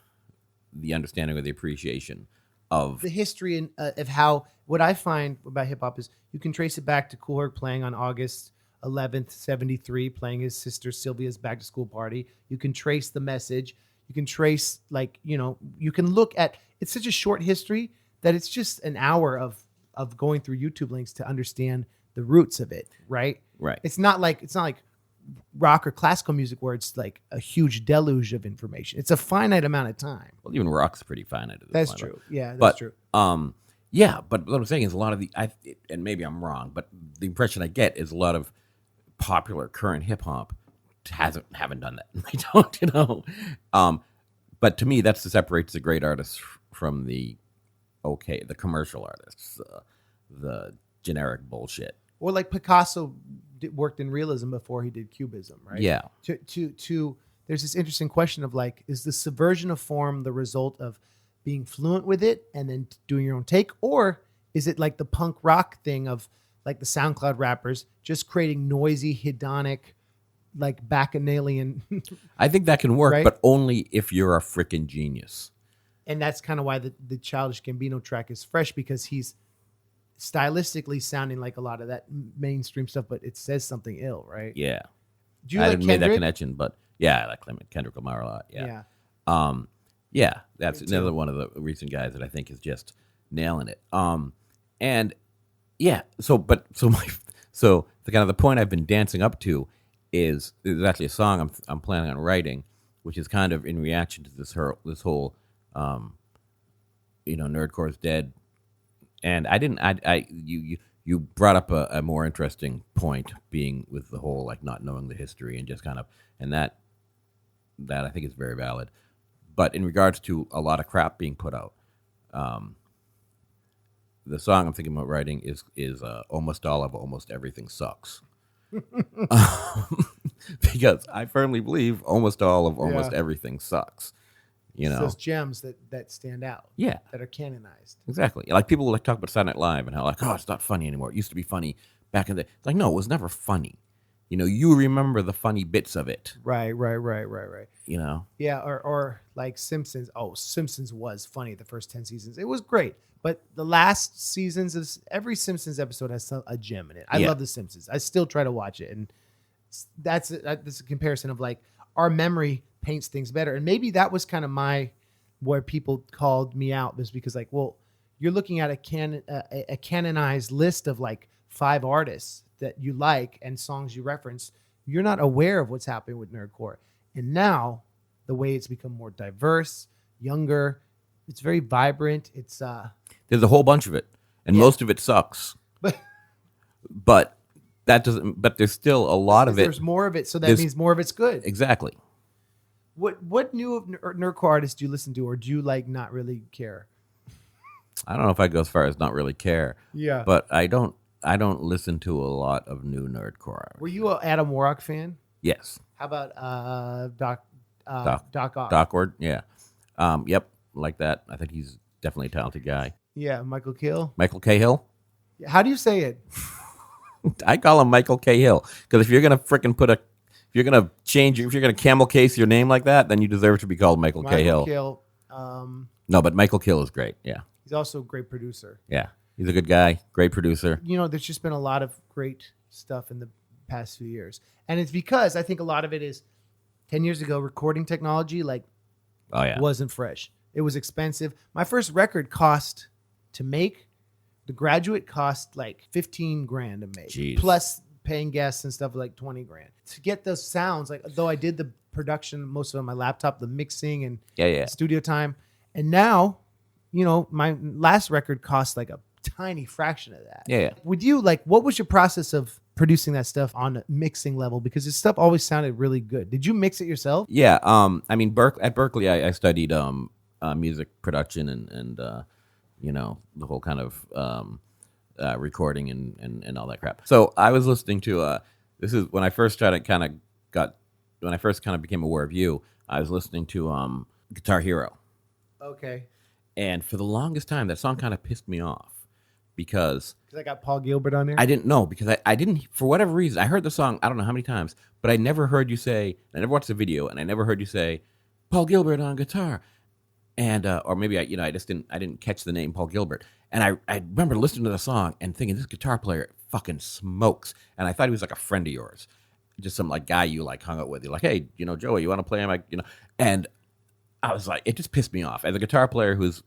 the understanding or the appreciation of the history and of how. What I find about hip hop is you can trace it back to Kool Herc playing on August 11th, 73, playing his sister Sylvia's back to school party. You can trace the message. You can trace, like, you know, you can look at, it's such a short history that it's just an hour of going through YouTube links to understand the roots of it, right? Right. It's not like rock or classical music where it's like a huge deluge of information. It's a finite amount of time. Well, even rock's pretty finite at this That's point. true. Yeah, that's but, true. Yeah, but what I'm saying is a lot of and maybe I'm wrong, but the impression I get is a lot of popular current hip hop haven't done that. They don't, you know. But to me, that's what separates the great artists from the commercial artists, the generic bullshit. Or like Picasso worked in realism before he did cubism, right? Yeah. There's this interesting question of like, is the subversion of form the result of being fluent with it and then doing your own take? Or is it like the punk rock thing of like the SoundCloud rappers just creating noisy, hedonic, like bacchanalian? I think that can work, right? But only if you're a freaking genius. And that's kind of why the Childish Gambino track is fresh, because he's stylistically sounding like a lot of that mainstream stuff, but it says something ill, right? Yeah. Do you I like didn't Kendrick? make that connection, but yeah, I like Kendrick Lamar a lot. Yeah. Yeah, that's another one of the recent guys that I think is just nailing it. And yeah, so the kind of the point I've been dancing up to is there's actually a song I'm planning on writing, which is kind of in reaction to this whole you know, nerdcore's dead. And you brought up a more interesting point, being with the whole like not knowing the history and just kind of, and that I think is very valid. But in regards to a lot of crap being put out, the song I'm thinking about writing is almost all of almost everything sucks. Because I firmly believe almost all of almost everything sucks. You know, those gems that stand out. Yeah, that are canonized. Exactly. Like people like talk about Saturday Night Live and how like, oh, it's not funny anymore. It used to be funny back in the. It's like, no, it was never funny. You know, you remember the funny bits of it. Right. You know? Yeah, or like Simpsons. Oh, Simpsons was funny the first 10 seasons. It was great. But the last seasons of every Simpsons episode has a gem in it. I love The Simpsons. I still try to watch it. And that's a comparison of like our memory paints things better. And maybe that was kind of where people called me out, was because like, well, you're looking at a canonized list of like 5 artists that you like and songs you reference. You're not aware of what's happening with nerdcore. And now the way it's become more diverse, younger, it's very vibrant. It's there's a whole bunch of it, and most of it sucks. But that doesn't. But there's still a lot of it. There's more of it, so that means more of it's good. Exactly. What new nerdcore artists do you listen to, or do you like not really care? I don't know if I go as far as not really care. Yeah. But I don't listen to a lot of new nerdcore. Were you an Adam Warrock fan? Yes. How about Doc Ock? Doc Ord, yeah. Yep, like that. I think he's definitely a talented guy. Yeah, Michael Cahill. Michael Cahill? How do you say it? I call him Michael Cahill, because if you're gonna if you're gonna camel case your name like that, then you deserve to be called Michael Cahill. No, but Michael Cahill is great. Yeah. He's also a great producer. Yeah. He's a good guy, great producer. You know, there's just been a lot of great stuff in the past few years. And it's because I think a lot of it is 10 years ago, recording technology wasn't fresh. It was expensive. My first record cost to make, The Graduate cost like $15,000 to make. Jeez. Plus paying guests and stuff like $20,000. To get those sounds, like though I did the production, most of it on my laptop, the mixing and studio time, And now, my last record cost like a tiny fraction of that. Yeah. With you, like, what was your process of producing that stuff on a mixing level? Because this stuff always sounded really good. Did you mix it yourself? Yeah. I mean, at Berkeley, I studied music production and the whole kind of recording and all that crap. So I was listening to this is when I first kind of became aware of you. I was listening to Guitar Hero. Okay. And for the longest time, that song kind of pissed me off because I got Paul Gilbert on there. I didn't know because I didn't, for whatever reason, I heard the song, I don't know how many times, but I never heard you say, I never watched the video, and I never heard you say, Paul Gilbert on guitar. And, or maybe I didn't catch the name Paul Gilbert. And I remember listening to the song and thinking, this guitar player fucking smokes. And I thought he was like a friend of yours, just some like guy you like hung out with. You're like, hey, Joey, you want to play him? And I was like, it just pissed me off. As a guitar player who's,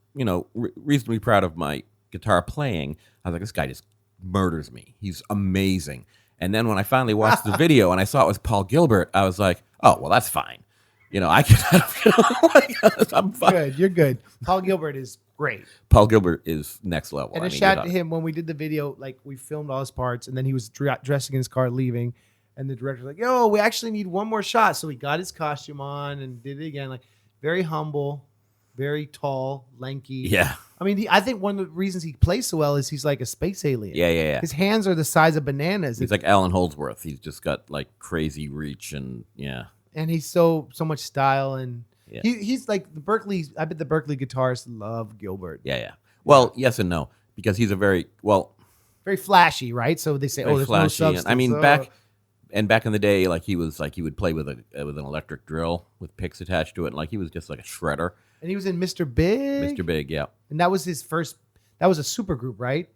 reasonably proud of my guitar playing, I was like, this guy just murders me. He's amazing. And then when I finally watched the video and I saw it was Paul Gilbert, I was like, oh, well, that's fine. I can, I'm fine. Good, you're good. Paul Gilbert is great. Paul Gilbert is next level. And a shout to him when we did the video, like we filmed all his parts, and then he was dressing in his car leaving, and the director's like, yo, we actually need one more shot. So he got his costume on and did it again. Like, very humble, very tall, lanky. Yeah. I mean, I think one of the reasons he plays so well is he's like a space alien. Yeah. His hands are the size of bananas. He's like Alan Holdsworth. He's just got like crazy reach and yeah. And he's so much style and yeah. He's like the Berkeley. I bet the Berkeley guitarists love Gilbert. Yeah. Well, yes and no, because he's a very flashy, right? So they say, oh, there's no substance. I mean, back in the day, like he would play with an electric drill with picks attached to it, and like he was just like a shredder. And he was in Mr. Big. Mr. Big, yeah. And that was his first. That was a super group, right?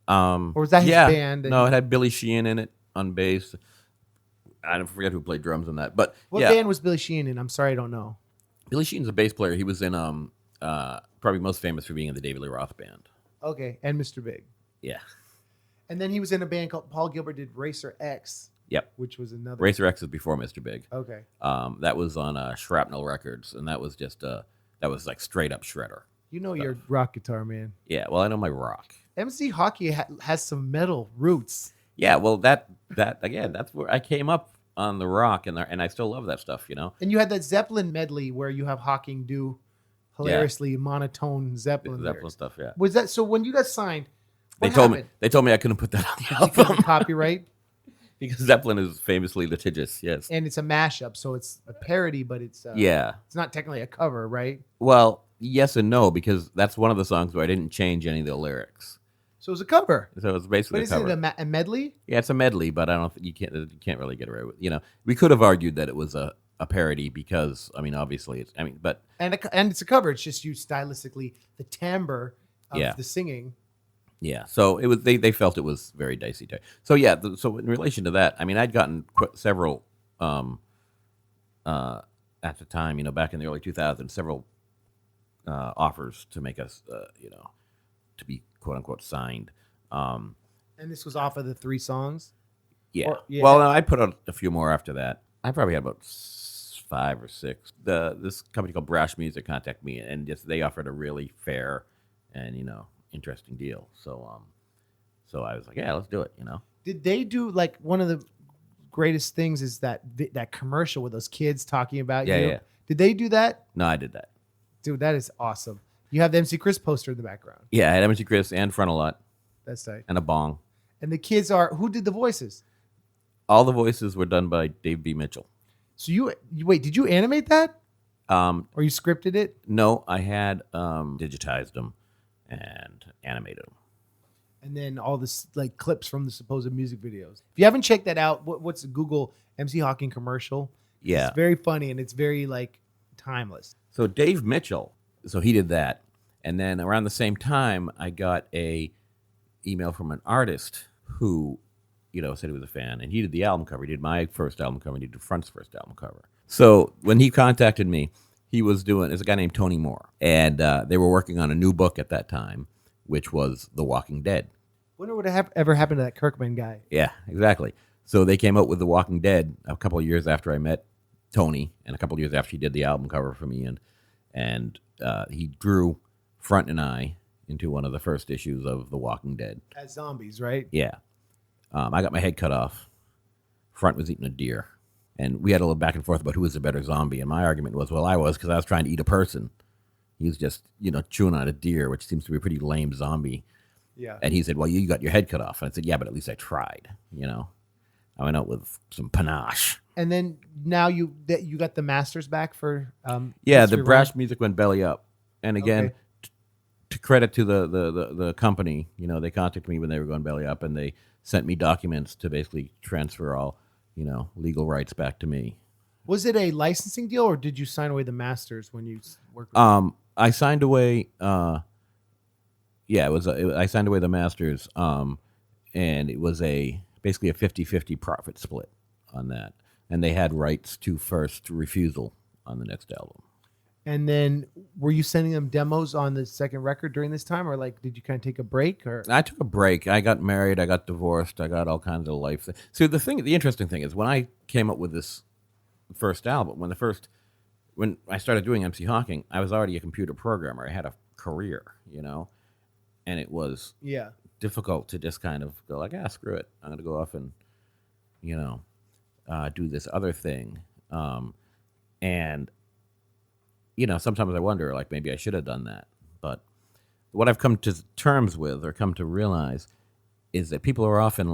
Or was that his yeah. band? No, it had Billy Sheehan in it on bass. I forget who played drums on that, but what band was Billy Sheehan in? I'm sorry, I don't know. Billy Sheehan's a bass player. He was in probably most famous for being in the David Lee Roth band. Okay, and Mr. Big. Yeah. And then he was in a band called Paul Gilbert did Racer X. Yep. Which was another. Racer X was before Mr. Big. Okay. That was on Shrapnel Records, and that was just that was like straight up shredder. Your rock guitar, man. Yeah. Well, I know my rock. MC Hockey has some metal roots. Yeah. Well, that again, that's where I came up on the rock, and I still love that stuff, And you had that Zeppelin medley where you have Hawking do hilariously monotone Zeppelin stuff. Yeah. Was that so? When you got signed, they told me I couldn't put that on the album. Copyright. Because Zeppelin is famously litigious, yes. And it's a mashup, so it's a parody, but it's it's not technically a cover, right? Well, yes and no, because that's one of the songs where I didn't change any of the lyrics. So it was a cover. So it's basically a cover. But isn't it a medley? Yeah, it's a medley, but I don't think you can't really get away with. We could have argued that it was a parody because obviously it's but and it's a cover. It's just used stylistically the timbre of the singing. Yeah, so it was. They felt it was very dicey. So yeah, so in relation to that, I'd gotten several at the time, back in the early 2000s, several offers to make us, to be quote unquote signed. And this was off of the 3 songs. Yeah. Well, no, I put out a few more after that. I probably had about 5 or 6. This company called Brash Music contacted me, and they offered a really fair and interesting deal. So I was like, yeah, let's do it. Did they do like one of the greatest things is that commercial with those kids talking about you? Yeah. Did they do that? No, I did that. Dude, that is awesome. You have the MC Chris poster in the background. Yeah, I had MC Chris and Frontalot. That's tight. And a bong. And the kids who did the voices? All the voices were done by Dave B. Mitchell. So you wait, did you animate that? Or you scripted it? No, I had digitized them and animated them. And then all this like clips from the supposed music videos. If you haven't checked that out, what's Google MC Hawking commercial? Yeah. It's very funny and it's very like timeless. So Dave Mitchell, he did that. And then around the same time, I got a email from an artist who, said he was a fan, and he did the album cover. He did my first album cover, and he did Front's first album cover. So when he contacted me, there's a guy named Tony Moore, and they were working on a new book at that time, which was The Walking Dead. Wonder what would ever happened to that Kirkman guy. Yeah, exactly. So they came out with The Walking Dead a couple of years after I met Tony, and a couple of years after he did the album cover for me, and he drew Front and I into one of the first issues of The Walking Dead. As zombies, right? Yeah. I got my head cut off. Front was eating a deer. And we had a little back and forth about who was the better zombie. And my argument was, well, I was, because I was trying to eat a person. He was just, chewing on a deer, which seems to be a pretty lame zombie. Yeah. And he said, well, you got your head cut off. And I said, yeah, but at least I tried, I went out with some panache. And then now you got the masters back for the brass music went belly up. And again, Okay. to credit to the company, they contacted me when they were going belly up, and they sent me documents to basically transfer all, legal rights back to me. Was it a licensing deal, or did you sign away the masters when you worked with them? I signed away. I signed away the masters, and it was basically a 50-50 profit split on that, and they had rights to first refusal on the next album. And then were you sending them demos on the second record during this time, or did you kind of take a break? Or I took a break. I got married. I got divorced. I got all kinds of life. So the interesting thing is, when I came up with this first album, when I started doing MC Hawking, I was already a computer programmer. I had a career, and it was difficult to just kind of go like, screw it. I'm going to go off and, do this other thing. And, sometimes I wonder, maybe I should have done that. But what I've come to terms with, or come to realize, is that people often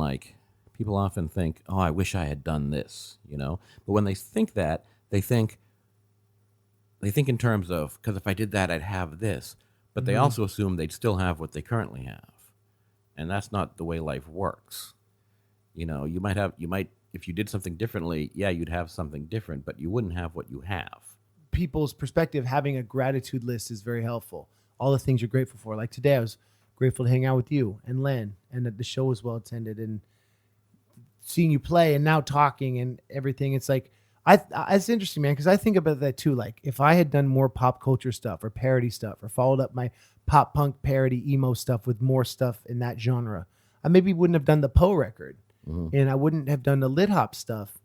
think, oh, I wish I had done this, But when they think that, they think in terms of, because if I did that, I'd have this. But they also assume they'd still have what they currently have. And that's not the way life works. You might, if you did something differently, you'd have something different, but you wouldn't have what you have. people's perspective, having a gratitude list is very helpful. All the things you're grateful for. Like today, I was grateful to hang out with you and Len, and that the show was well attended, and seeing you play, and now talking and everything. It's like, it's interesting, man, because I think about that too. Like, if I had done more pop culture stuff or parody stuff, or followed up my pop punk parody emo stuff with more stuff in that genre, I maybe wouldn't have done the Poe record, and I wouldn't have done the Lit Hop stuff.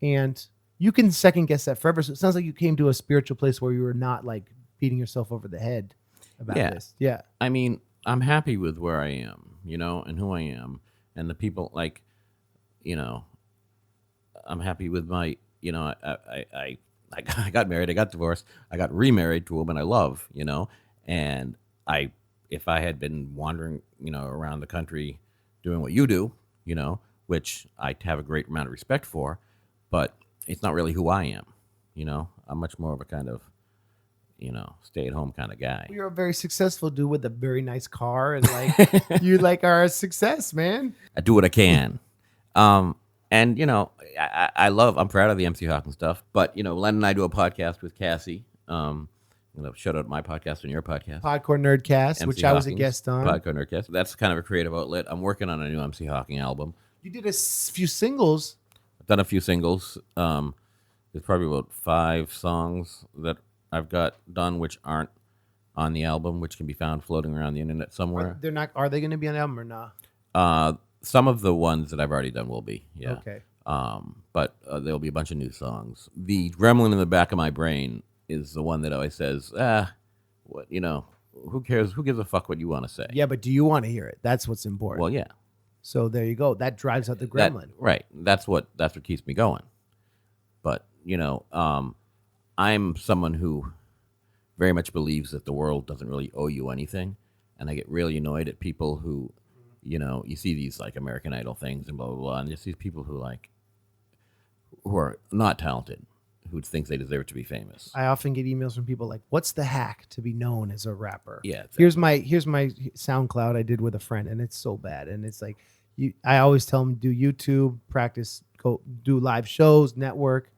And you can second guess that forever. So it sounds like you came to a spiritual place where you were not like beating yourself over the head about this. Yeah. I mean, I'm happy with where I am, and who I am, and the people, like, I'm happy with my, I got married, I got divorced, I got remarried to a woman I love, and if I had been wandering, around the country doing what you do, which I have a great amount of respect for, but it's not really who I am, I'm much more of a kind of, stay-at-home kind of guy. You're a very successful dude with a very nice car, and like you like are a success, man. I do what I can. And I'm proud of the MC Hawking stuff, but Len and I do a podcast with Cassie. Shout out my podcast and your podcast, Podcore Nerdcast, MC which I was a Hawking's guest on. Podcore Nerdcast. That's kind of a creative outlet. I'm working on a new MC Hawking album. You did a few singles. I've done a few singles. There's probably about 5 songs that I've got done which aren't on the album, which can be found floating around the internet somewhere. They're not. Are they going to be on the album or not? Some of the ones that I've already done will be, yeah. Okay. But there'll be a bunch of new songs. The gremlin in the back of my brain is the one that always says, who cares? Who gives a fuck what you want to say? Yeah, but do you want to hear it? That's what's important. Well, yeah. So there you go. That drives out the gremlin. Right. That's what keeps me going. But, I'm someone who very much believes that the world doesn't really owe you anything. And I get really annoyed at people who, you see these like American Idol things and blah, blah, blah. And you see people who are not talented, who think they deserve to be famous. I often get emails from people like, "What's the hack to be known as a rapper?" Yeah. Exactly. Here's my SoundCloud I did with a friend, and it's so bad. And it's like, I always tell them, do YouTube, practice, go do live shows, network,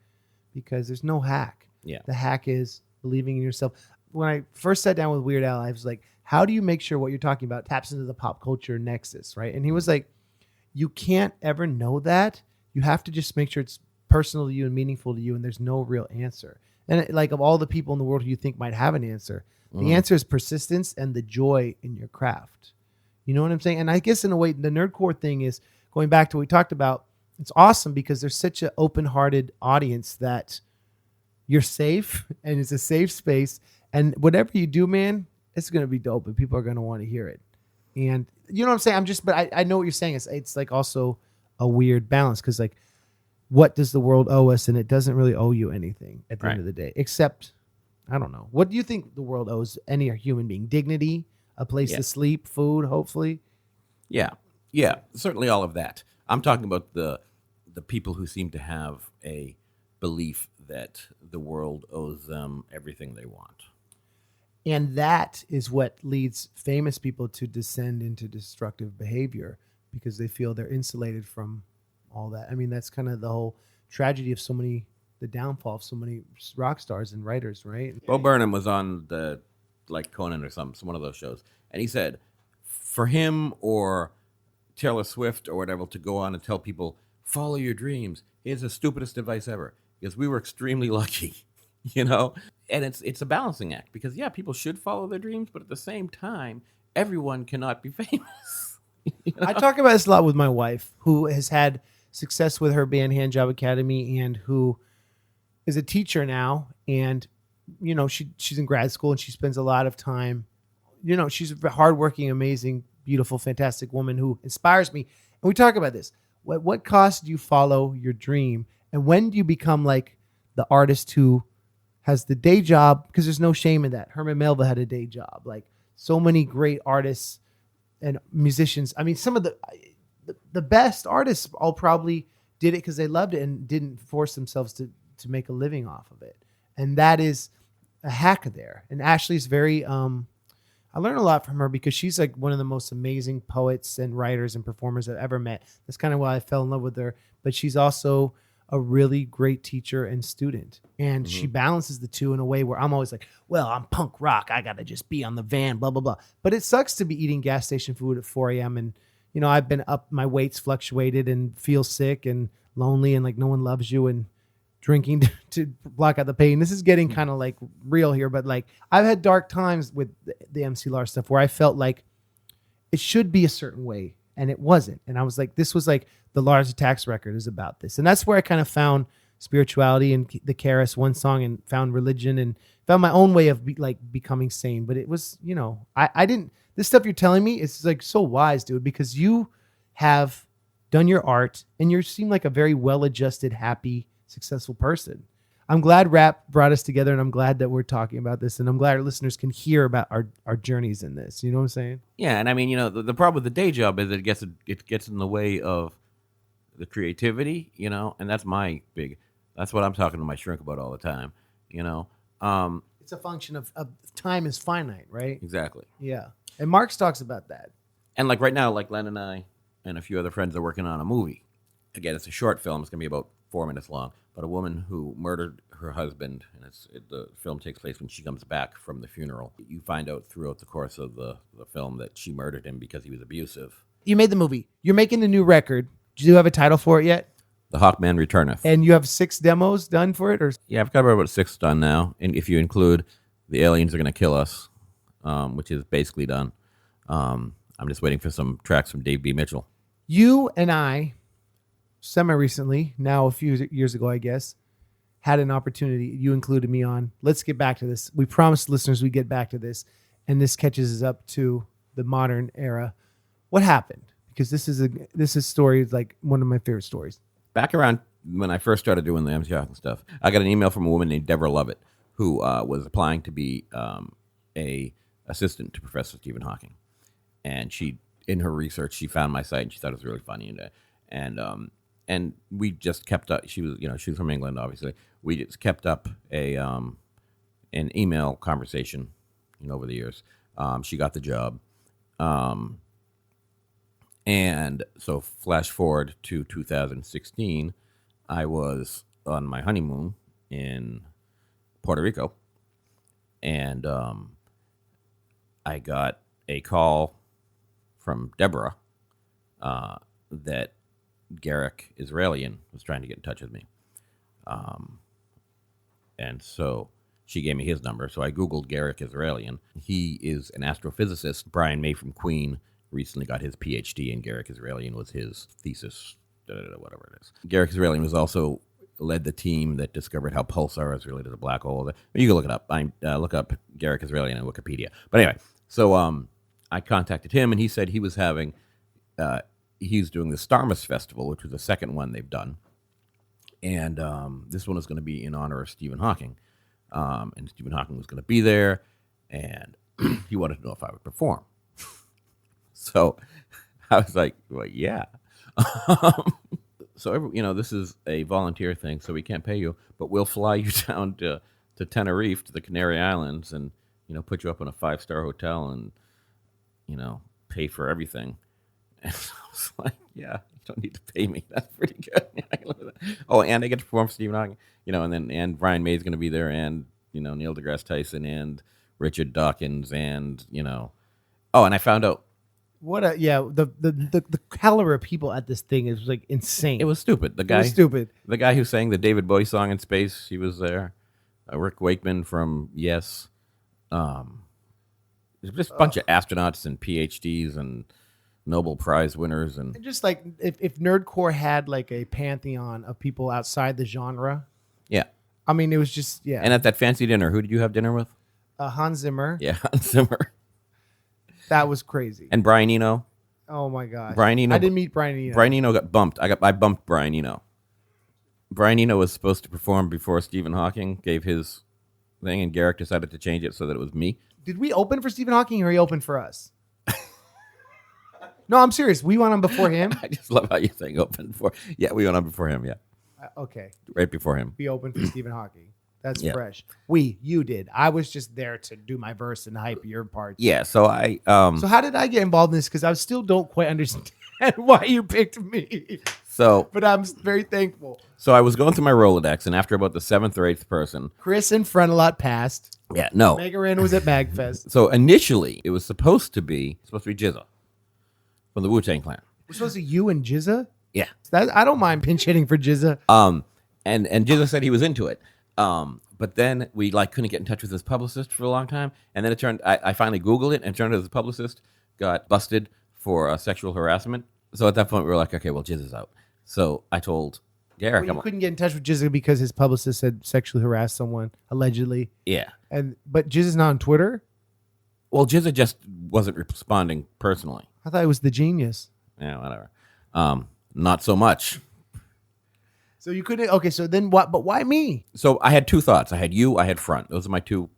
because there's no hack. Yeah. The hack is believing in yourself. When I first sat down with Weird Al, I was like, how do you make sure what you're talking about taps into the pop culture nexus, right? And he was like, you can't ever know that. You have to just make sure it's personal to you and meaningful to you, and there's no real answer. And like, of all the people in the world who you think might have an answer, the answer is persistence and the joy in your craft. You know what I'm saying? And I guess in a way, the nerdcore thing is going back to what we talked about. It's awesome because there's such an open-hearted audience that you're safe, and it's a safe space, And whatever you do, man, it's going to be dope and people are going to want to hear it. And you know what I'm saying? But I know what you're saying. It's like also a weird balance because like, what does the world owe us? And it doesn't really owe you anything at the end of the day, except, I don't know. What do you think the world owes any human being? Dignity, a place to sleep, food, hopefully. Yeah, certainly all of that. I'm talking about the people who seem to have a belief that the world owes them everything they want. And that is what leads famous people to descend into destructive behavior because they feel they're insulated from all that. I mean, that's kind of the whole tragedy of the downfall of so many rock stars and writers, right? Bo Burnham was on like Conan or some one of those shows, and he said, for him or Taylor Swift or whatever to go on and tell people, follow your dreams, is the stupidest advice ever, because we were extremely lucky, you know? And it's a balancing act, because, yeah, people should follow their dreams, but at the same time, everyone cannot be famous. You know? I talk about this a lot with my wife, who has had success with her band Handjob Academy and who is a teacher now. And, you know, she's in grad school and she spends a lot of time, you know, she's a hardworking, amazing, beautiful, fantastic woman who inspires me. And we talk about this. What cost do you follow your dream? And when do you become like the artist who has the day job? Because there's no shame in that. Herman Melville had a day job. Like so many great artists and musicians. I mean, some of the best artists all probably did it because they loved it and didn't force themselves to make a living off of it. And that is a hack there. And Ashley's very, I learned a lot from her because she's like one of the most amazing poets and writers and performers I've ever met. That's kind of why I fell in love with her. But she's also a really great teacher and student. And she balances the two in a way where I'm always like, well, I'm punk rock. I got to just be on the van, blah, blah, blah. But it sucks to be eating gas station food at 4 a.m. And, you know, I've been up, my weight's fluctuated and feel sick and lonely and like no one loves you and drinking to block out the pain. This is getting kind of like real here, but like I've had dark times with the MC Lars stuff where I felt like it should be a certain way and it wasn't. And I was like, this was like the Lars Attacks record is about this. And that's where I kind of found spirituality and the Karis one song and found religion and found my own way of becoming sane. But it was, you know, I didn't, this stuff you're telling me is like so wise, dude, because you have done your art and you seem like a very well-adjusted, happy, successful person. I'm glad rap brought us together and I'm glad that we're talking about this and I'm glad our listeners can hear about our journeys in this. You know what I'm saying? Yeah. And I mean, you know, the problem with the day job is it gets in the way of the creativity, you know, and that's what I'm talking to my shrink about all the time, you know. It's a function of time is finite, right? Exactly. Yeah. And Marx talks about that. And like right now, like Len and I and a few other friends are working on a movie. Again, it's a short film. It's going to be about 4 minutes long. But a woman who murdered her husband, and the film takes place when she comes back from the funeral. You find out throughout the course of the film that she murdered him because he was abusive. You made the movie. You're making the new record. Do you have a title for it yet? The Hawkman Returneth. And you have 6 demos done for it? Or yeah, I've got about 6 done now. And if you include The Aliens Are Going to Kill Us, which is basically done. I'm just waiting for some tracks from Dave B. Mitchell. You and I, semi-recently, now a few years ago, I guess, had an opportunity. You included me on. Let's get back to this. We promised listeners we'd get back to this. And this catches us up to the modern era. What happened? Because this is stories like one of my favorite stories. Back around when I first started doing the MC Hawking stuff, I got an email from a woman named Deborah Lovett who was applying to be a assistant to Professor Stephen Hawking. And she, in her research, she found my site and she thought it was really funny. And we just kept up. She was from England, obviously. We just kept up an email conversation, over the years. She got the job. And so flash forward to 2016, I was on my honeymoon in Puerto Rico, and I got a call from Deborah that Garrick Israelian was trying to get in touch with me. And so she gave me his number. So I Googled Garrick Israelian. He is an astrophysicist. Brian May from Queen recently got his PhD, and Garrick Israelian was his thesis, whatever it is. Garrick Israelian was also led the team that discovered how pulsar is related to black hole. You can look it up. Look up Garrick Israelian on Wikipedia. But anyway, so I contacted him, and he said he was having he's doing the STARMUS festival, which was the second one they've done, and this one is going to be in honor of Stephen Hawking, and Stephen Hawking was going to be there, and he wanted to know if I would perform. So I was like, well, yeah. So this is a volunteer thing, so we can't pay you, but we'll fly you down to Tenerife, to the Canary Islands, and put you up in a 5-star hotel, and pay for everything. And I was like, yeah, you don't need to pay me. That's pretty good. Oh, and I get to perform for Stephen Hawking, and Brian May's going to be there, and Neil deGrasse Tyson, and Richard Dawkins, and Oh, and I found out. The caliber of people at this thing is like insane. It was stupid. The guy who sang the David Bowie song in space, he was there. Rick Wakeman from Yes. There's just a bunch of astronauts and PhDs and Nobel Prize winners, and just like if nerdcore had like a pantheon of people outside the genre. Yeah, I mean, it was just And at that fancy dinner, who did you have dinner with? Hans Zimmer. Yeah, Hans Zimmer. That was crazy. And Brian Eno. Oh my gosh. Brian Eno. I didn't meet Brian Eno. Brian Eno got bumped. I bumped Brian Eno. Brian Eno was supposed to perform before Stephen Hawking gave his thing, and Garrick decided to change it so that it was me. Did we open for Stephen Hawking, or he opened for us? No, I'm serious. We went on before him. I just love how you saying open for. Yeah, we went on before him. Yeah. Okay. Right before him. We opened for Stephen Hawking. That's fresh. You did. I was just there to do my verse and hype your parts. Yeah. So I. So how did I get involved in this? Because I still don't quite understand why you picked me. So. But I'm very thankful. So I was going through my Rolodex, and after about the 7th or 8th person, Chris and Frontalot passed. Yeah. No. Megaran was at MagFest. So initially, it was supposed to be Jizza from the Wu-Tang Clan. We're supposed to you and Jizza. Yeah. I don't mind pinch hitting for Jizza. And Jizza said he was into it. But then we couldn't get in touch with his publicist for a long time, and then it turned. I finally Googled it, and it turned out his publicist got busted for sexual harassment. So at that point, we were like, okay, well, Jizza's out. So I told Garrick, you couldn't get in touch with Jizza because his publicist had sexually harassed someone allegedly. Yeah, but Jizza's not on Twitter. Well, Jizza just wasn't responding personally. I thought it was the genius. Yeah, whatever. Not so much. So you couldn't. Okay, so then what? But why me? So I had two thoughts. I had you. I had Front. Those are my two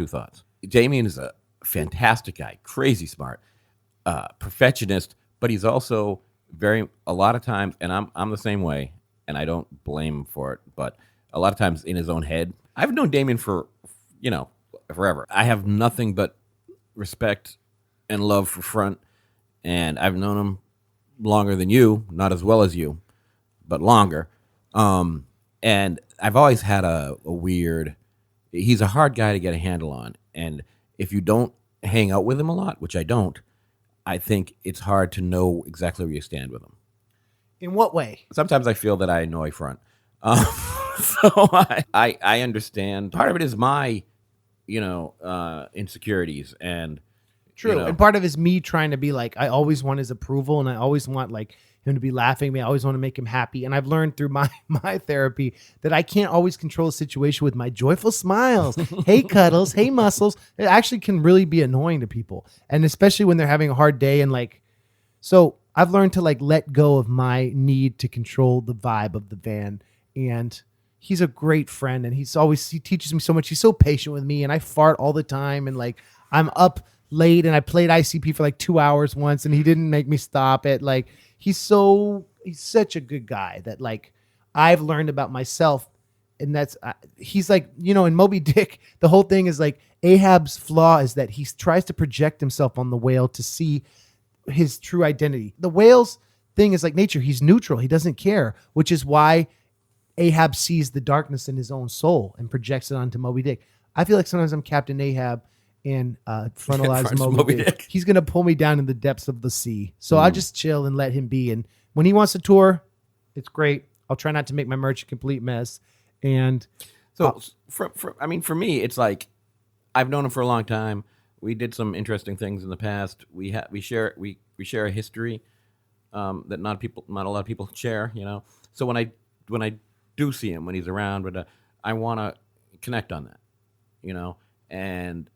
thoughts. Damien is a fantastic guy, crazy smart, perfectionist, but he's also a lot of times, and I'm the same way, and I don't blame him for it, but a lot of times in his own head. I've known Damien for forever. I have nothing but respect and love for Front, and I've known him longer than you, not as well as you, but longer. And I've always had a weird, he's a hard guy to get a handle on. And if you don't hang out with him a lot, which I don't, I think it's hard to know exactly where you stand with him. In what way? Sometimes I feel that I annoy Front. So I understand. Part of it is my, insecurities and. True. And part of it is me trying to be like, I always want his approval, and I always want him to be laughing at me. I always want to make him happy. And I've learned through my therapy that I can't always control a situation with my joyful smiles. Hey, cuddles. Hey, muscles. It actually can really be annoying to people. And especially when they're having a hard day. And so I've learned to let go of my need to control the vibe of the van. And he's a great friend. And he teaches me so much. He's so patient with me. And I fart all the time. And I'm up late, and I played ICP for 2 hours once, and he didn't make me stop it. He's such a good guy that I've learned about myself, and that's he's in Moby Dick, the whole thing is Ahab's flaw is that he tries to project himself on the whale to see his true identity. The whale's thing is nature. He's neutral. He doesn't care, which is why Ahab sees the darkness in his own soul and projects it onto Moby Dick. I feel like sometimes I'm Captain Ahab and Frontalot's Moby Dick. He's going to pull me down in the depths of the sea. So I'll just chill and let him be. And when he wants to tour, it's great. I'll try not to make my merch a complete mess. And so for me, it's I've known him for a long time. We did some interesting things in the past. We share a history that not a lot of people share, So when I do see him, when he's around, but I want to connect on that, and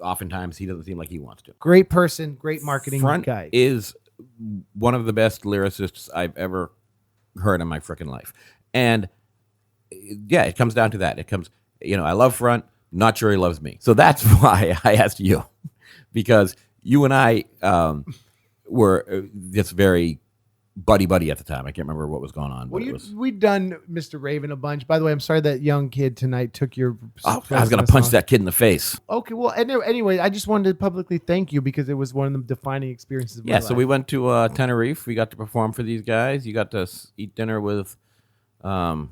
oftentimes he doesn't seem like he wants to. Great person, great marketing Front guy. is one of the best lyricists I've ever heard in my freaking life. And yeah, it comes down to that. It comes, I love Front, not sure he loves me. So that's why I asked you, because you and I were just very buddy at the time. I can't remember what was going on. Well, we'd done Mr. Raven a bunch. By the way, I'm sorry that young kid tonight took your. Oh, I was going to punch that kid in the face. Okay, well, anyway, I just wanted to publicly thank you because it was one of the defining experiences of my life. So we went to Tenerife. We got to perform for these guys. You got to eat dinner with Hans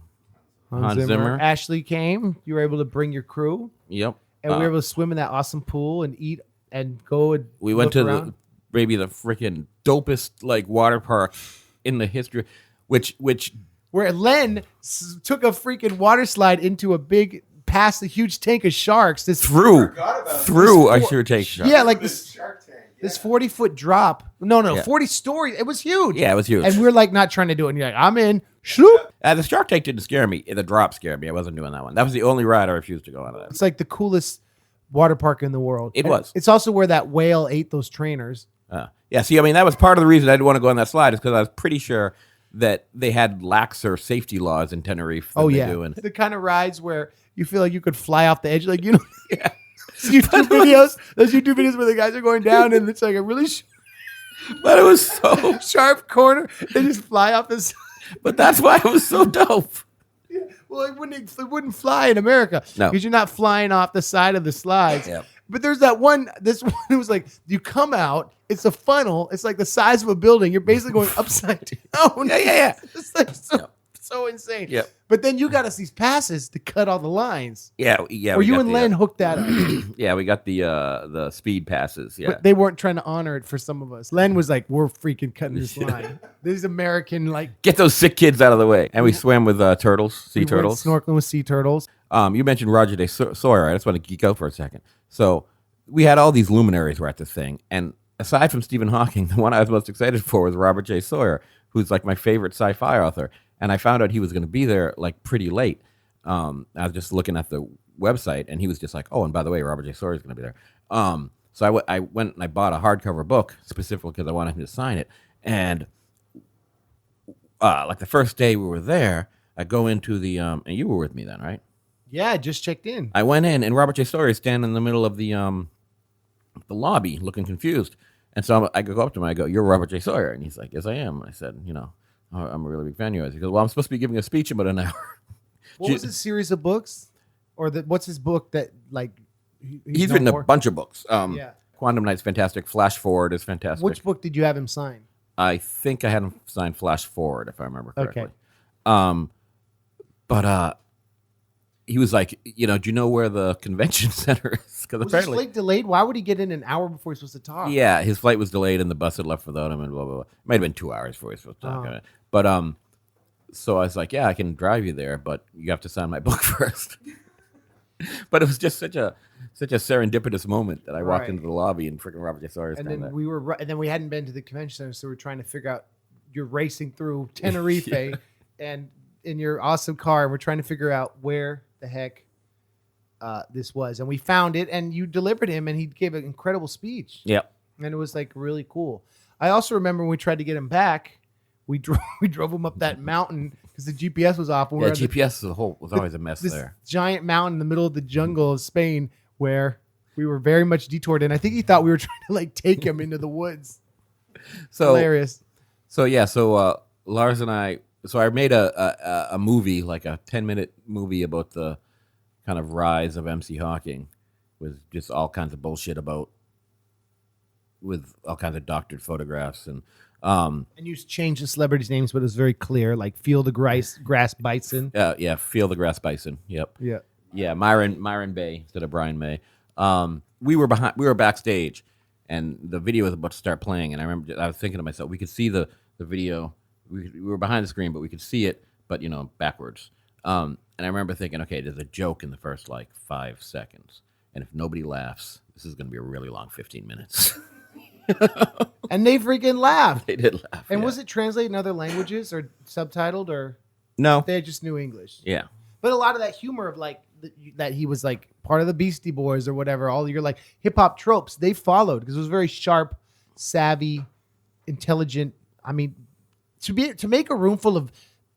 Zimmer. Ashley came. You were able to bring your crew. Yep. And we were able to swim in that awesome pool and eat and go and we went to around. maybe the freaking dopest water park in the history, which where Len took a freaking water slide into past a huge tank of sharks. Through a sure tank shark. Yeah, like this shark tank. Yeah. This 40-foot drop. No, 40 stories. It was huge. Yeah, it was huge. And we're like not trying to do it. And you're like, I'm in. Shoop. The shark tank didn't scare me. The drop scared me. I wasn't doing that one. That was the only ride I refused to go on. It's like the coolest water park in the world. It was. It's also where that whale ate those trainers. Yeah, see, I mean, that was part of the reason I didn't want to go on that slide is because I was pretty sure that they had laxer safety laws in Tenerife than they do. The kind of rides where you feel like you could fly off the edge. Like, yeah. Those YouTube videos where the guys are going down and it's like a really but it was so sharp corner. They just fly off this. But that's why it was so dope. Yeah. Well, it wouldn't fly in America. No. Because you're not flying off the side of the slides. Yeah. But there's this one it was like, you come out, it's a funnel, it's like the size of a building. You're basically going upside down. Yeah. It's like so insane. Yeah. But then you got us these passes to cut all the lines. Yeah. Or you and Len hooked that up. Yeah, we got the speed passes. Yeah. But they weren't trying to honor it for some of us. Len was like, we're freaking cutting this line. These American, get those sick kids out of the way. And we swam with sea turtles. Snorkeling with sea turtles. You mentioned Roger Day Sawyer. I just want to geek out for a second. So we had all these luminaries were at this thing. And aside from Stephen Hawking, the one I was most excited for was Robert J. Sawyer, who's like my favorite sci-fi author. And I found out he was going to be there pretty late. I was just looking at the website, and he was just like, "Oh, and by the way, Robert J. Sawyer is going to be there." So I went and I bought a hardcover book specifically because I wanted him to sign it. And the first day we were there, I go into the and you were with me then, right? Yeah, I just checked in. I went in, and Robert J. Sawyer is standing in the middle of the lobby, looking confused. And so I go up to him. I go, "You're Robert J. Sawyer," and he's like, "Yes, I am." And I said, I'm a really big fan of yours. He goes, "Well, I'm supposed to be giving a speech in about an hour." What was his series of books? Or what's his book that he's written a bunch of books. Yeah. Quantum Night's fantastic. Flash Forward is fantastic. Which book did you have him sign? I think I had him sign Flash Forward, if I remember correctly. Okay. But he was like, do you know where the convention center is? Because was his flight delayed? Why would he get in an hour before he's supposed to talk? Yeah, his flight was delayed and the bus had left without him and blah, blah, blah. It might have been 2 hours before he was supposed to talk. But so I was like, yeah, I can drive you there, but you have to sign my book first. But it was just such a serendipitous moment that I walked into the lobby and freaking Robert J. Sawyer's and down then there. and then we hadn't been to the convention center, so we're trying to figure out. You're racing through Tenerife and in your awesome car, and we're trying to figure out where the heck this was, and we found it, and you delivered him, and he gave an incredible speech. Yep. And it was really cool. I also remember when we tried to get him back, we drove him up that mountain because the GPS was off. GPS was always a mess this there. Giant mountain in the middle of the jungle of Spain where we were very much detoured, and I think he thought we were trying to take him into the woods. So hilarious. So Lars and I made a movie, like a 10-minute movie about the kind of rise of MC Hawking, with just all kinds of bullshit with all kinds of doctored photographs and you changed the celebrities' names, but it was very clear, like Feel the Grass Bison. Feel the Grass Bison. Yep. Yeah. Myron Bay instead of Brian May. We were backstage, and the video was about to start playing, and I remember I was thinking to myself, we could see the video. We were behind the screen, but we could see it, but backwards. And I remember thinking, okay, there's a joke in the first 5 seconds, and if nobody laughs, this is going to be a really long 15 minutes. And they freaking laughed. They did laugh. And was it translated in other languages or subtitled or? No. They just knew English. Yeah. But a lot of that humor of like that he was like part of the Beastie Boys or whatever, all your like hip hop tropes, they followed because it was very sharp, savvy, intelligent. I mean, to make a room full of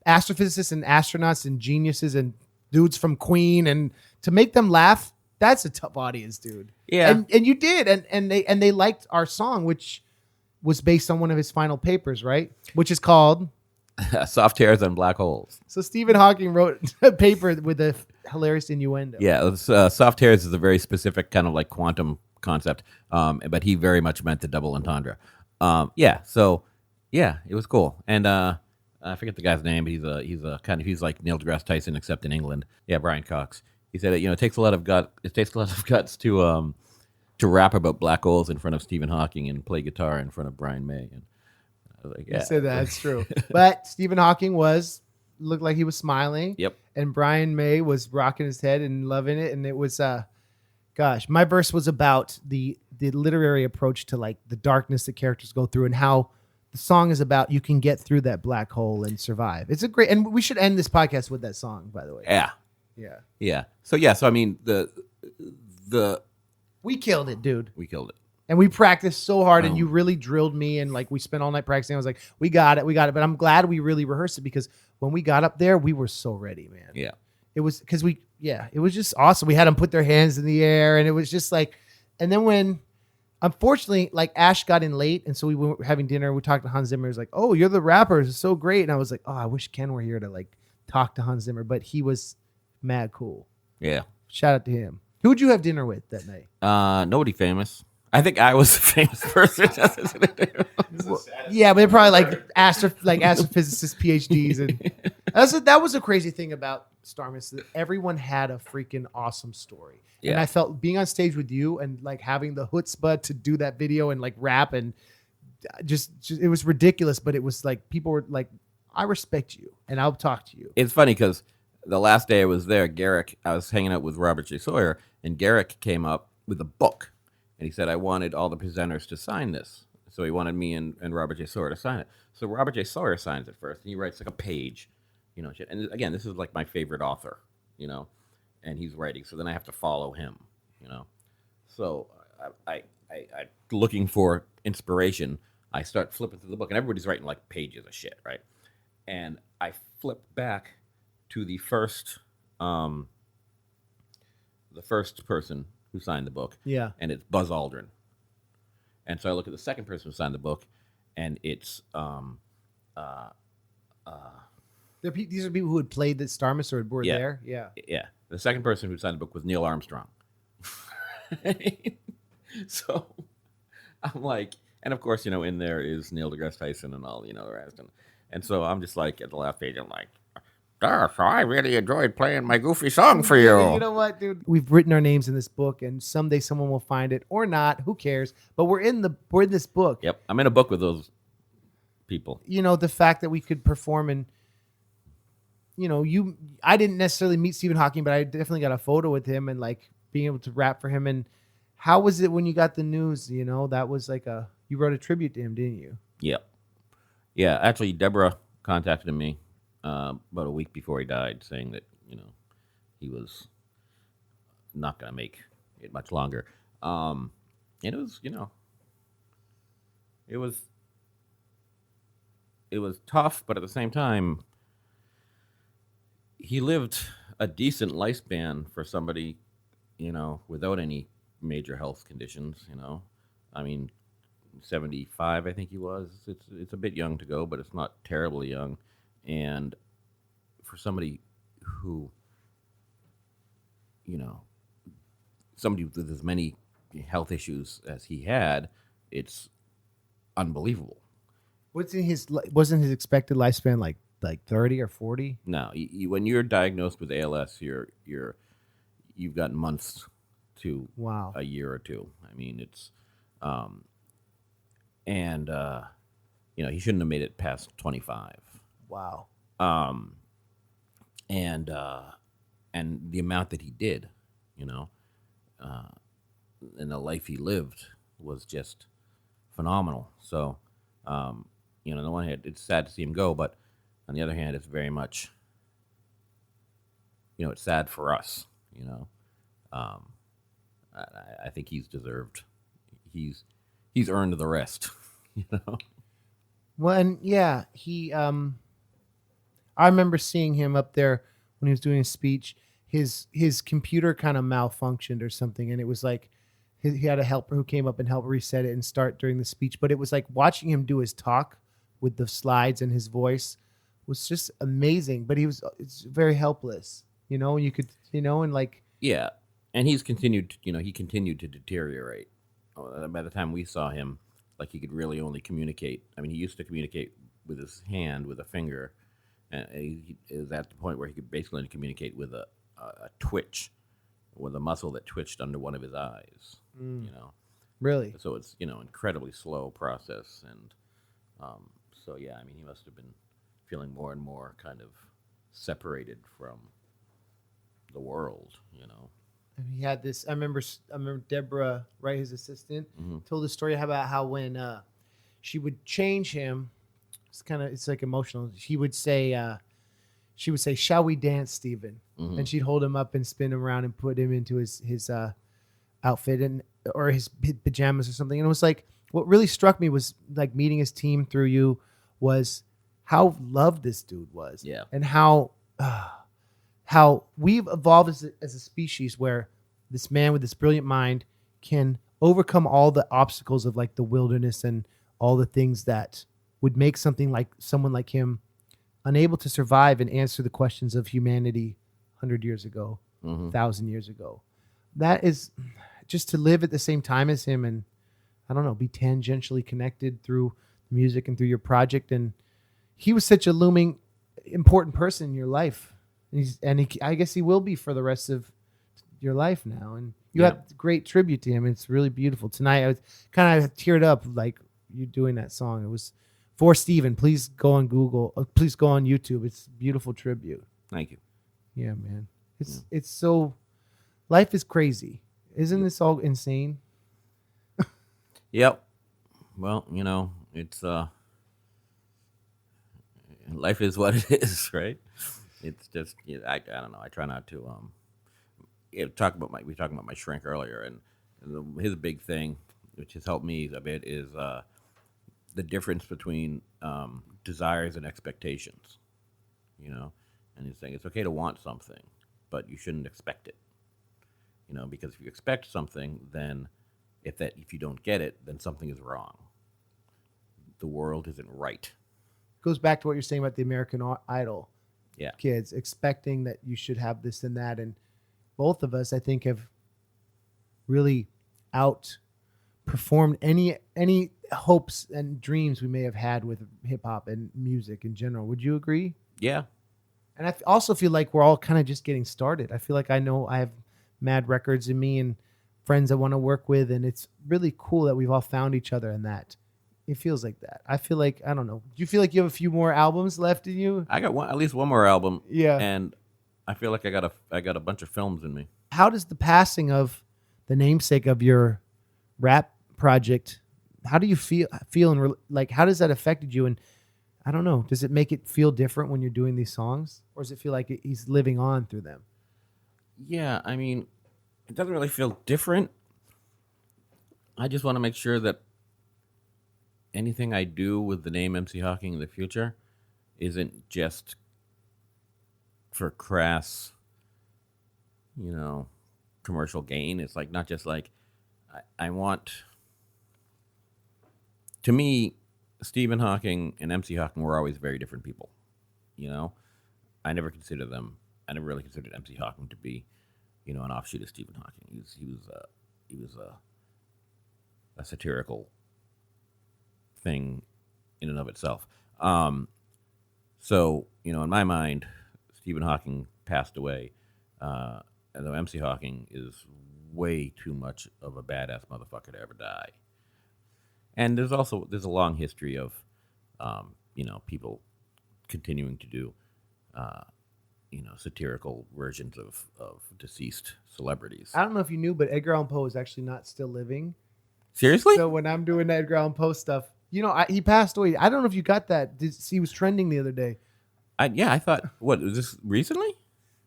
astrophysicists and astronauts and geniuses and dudes from Queen and to make them laugh, that's a tough audience, dude. Yeah. And you did, and they liked our song, which was based on one of his final papers, right? Which is called Soft Hairs and Black Holes. So Stephen Hawking wrote a paper with a hilarious innuendo. Yeah, it was, soft hairs is a very specific kind of like quantum concept, but he very much meant the double entendre. Yeah, so yeah, it was cool, and I forget the guy's name. But he's like Neil deGrasse Tyson except in England. Yeah, Brian Cox. He said it takes a lot of guts to rap about black holes in front of Stephen Hawking and play guitar in front of Brian May. And I was like, yeah, You said that's true. But Stephen Hawking looked like he was smiling. Yep. And Brian May was rocking his head and loving it. And it was, gosh, my verse was about the literary approach to like the darkness that characters go through and how the song is about you can get through that black hole and survive. It's a great, and we should end this podcast with that song, by the way. Yeah. Yeah. Yeah. So I mean We killed it, dude. we killed it. And we practiced so hard, and you really drilled me, and like we spent all night practicing. I was like, we got it. But I'm glad we really rehearsed it because when we got up there, we were so ready, man. Yeah. It was because it was just awesome. We had them put their hands in the air, and it was just like, and then when, unfortunately, like Ash got in late, and so we were having dinner. We talked to Hans Zimmer. He was like, "Oh, you're the rappers. It's so great." And I was like, "Oh, I wish Ken were here to like talk to Hans Zimmer," but he was mad cool. Yeah. Shout out to him. Who would you have dinner with that night? Nobody famous. I think I was the famous person. Yeah, but they're probably like astrophysicists, PhDs, and that was a crazy thing about STARMUS. That everyone had a freaking awesome story, and Yeah. I felt being on stage with you and like having the chutzpah to do that video and like rap and just it was ridiculous. But it was like people were like, "I respect you, and I'll talk to you." It's funny because the last day I was there, I was hanging out with Robert J. Sawyer, and Garrick came up with a book. And he said, I wanted all the presenters to sign this. So he wanted me and Robert J. Sawyer to sign it. So Robert J. Sawyer signs it first, and he writes like a page, shit. And again, this is like my favorite author, and he's writing. So then I have to follow him, So I looking for inspiration, I start flipping through the book, and everybody's writing like pages of shit, right? And I flip back to the first person who signed the book. Yeah. And it's Buzz Aldrin. And so I look at the second person who signed the book, and it's These are people who had played the STARMUS or were there. Yeah. Yeah. The second person who signed the book was Neil Armstrong. So I'm like, and of course, in there is Neil deGrasse Tyson and all, the rest. And so I'm just like at the last page, I'm like, so I really enjoyed playing my goofy song for you. You know what, dude? We've written our names in this book, and someday someone will find it or not. Who cares? But we're in this book. Yep, I'm in a book with those people. The fact that we could perform and, I didn't necessarily meet Stephen Hawking, but I definitely got a photo with him and like being able to rap for him. And how was it when you got the news? That was like you wrote a tribute to him, didn't you? Yep. Yeah, actually, Deborah contacted me about a week before he died, saying that he was not going to make it much longer. And it was it was tough, but at the same time, he lived a decent lifespan for somebody without any major health conditions. I mean, 75, I think he was. It's a bit young to go, but it's not terribly young. And for somebody who, somebody with as many health issues as he had, it's unbelievable. Wasn't his expected lifespan like 30 or 40? No, when you're diagnosed with ALS, you've got months to a year or two. I mean, it's he shouldn't have made it past 25. Wow. And the amount that he did, and the life he lived was just phenomenal. So, on the one hand, it's sad to see him go, but on the other hand, it's very much it's sad for us. Um, I think he's deserved. He's earned the rest. You know. Well, and yeah, I remember seeing him up there when he was doing his speech. His computer kind of malfunctioned or something, and it was like he had a helper who came up and helped reset it and start during the speech. But it was like watching him do his talk with the slides and his voice was just amazing. But it's very helpless, You could, and like Yeah, and he's continued. He continued to deteriorate. By the time we saw him, like he could really only communicate. I mean, he used to communicate with his hand, with a finger, and he is at the point where he could basically only communicate with a twitch, with a muscle that twitched under one of his eyes. really. So it's incredibly slow process, and so yeah, I mean, he must have been feeling more and more kind of separated from the world. And he had this. I remember Deborah, right, his assistant, told the story about how when she would change him, it's like emotional. She would say, "Shall we dance, Stephen?" And she'd hold him up and spin him around and put him into his outfit or his pajamas or something. And it was like what really struck me was like meeting his team through you was how loved this dude was, Yeah, and how we've evolved as a species where this man with this brilliant mind can overcome all the obstacles of like the wilderness and all the things that would make someone like him unable to survive and answer the questions of humanity 100 years ago, 1,000 years ago. That is just to live at the same time as him and, I don't know, be tangentially connected through music and through your project. And he was such a looming, important person in your life. I guess he will be for the rest of your life now. And you have great tribute to him. It's really beautiful. Tonight, I was kind of teared up like you doing that song. It was for Steven. Please go on Google. Please go on YouTube. It's a beautiful tribute. Thank you. Yeah, man. It's so, life is crazy. Isn't this all insane? Yep. Well, it's life is what it is, right? It's just I don't know. I try not to we talking about my shrink earlier, and his big thing, which has helped me a bit, is the difference between desires and expectations. And he's saying it's okay to want something, but you shouldn't expect it. Because if you expect something, then if you don't get it, then something is wrong. The world isn't right. Goes back to what you're saying about the American Idol. Yeah. Kids expecting that you should have this and that. And both of us, I think, have really outperformed any hopes and dreams we may have had with hip hop and music in general. Would you agree? Yeah. And I also feel like we're all kind of just getting started. I feel like I have mad records in me and friends I want to work with. And it's really cool that we've all found each other in that. It feels like that. I feel like, I don't know. Do you feel like you have a few more albums left in you? I got at least one more album. Yeah. And I feel like I got a bunch of films in me. How does the passing of the namesake of your rap project, how do you feel and like, how does that affected you? And I don't know, does it make it feel different when you're doing these songs, or does it feel like he's living on through them? Yeah. I mean, it doesn't really feel different. I just want to make sure that anything I do with the name MC Hawking in the future isn't just for crass, commercial gain. It's like not just like I want. To me, Stephen Hawking and MC Hawking were always very different people. I never really considered MC Hawking to be, an offshoot of Stephen Hawking. He was a satirical thing in and of itself. So, in my mind, Stephen Hawking passed away, although MC Hawking is way too much of a badass motherfucker to ever die. And there's a long history of, people continuing to do, satirical versions of deceased celebrities. I don't know if you knew, but Edgar Allan Poe is actually not still living. Seriously? So when I'm doing Edgar Allan Poe stuff, he passed away. I don't know if you got that. He was trending the other day. I thought, what, was this recently?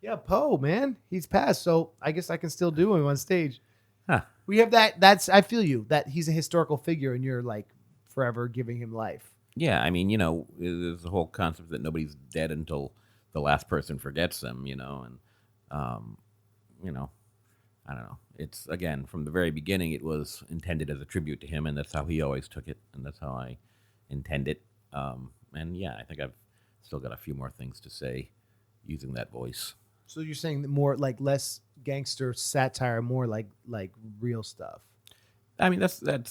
Yeah, Poe, man, he's passed, so I guess I can still do him on stage. Huh. We have that. That's I feel you that he's a historical figure, and you're like forever giving him life. Yeah, I mean, there's the whole concept that nobody's dead until the last person forgets them, and you know, I don't know. It's again from the very beginning, it was intended as a tribute to him, and that's how he always took it, and that's how I intend it. And yeah, I think I've still got a few more things to say using that voice. So you're saying that more like less gangster satire, more like real stuff. I mean, that's the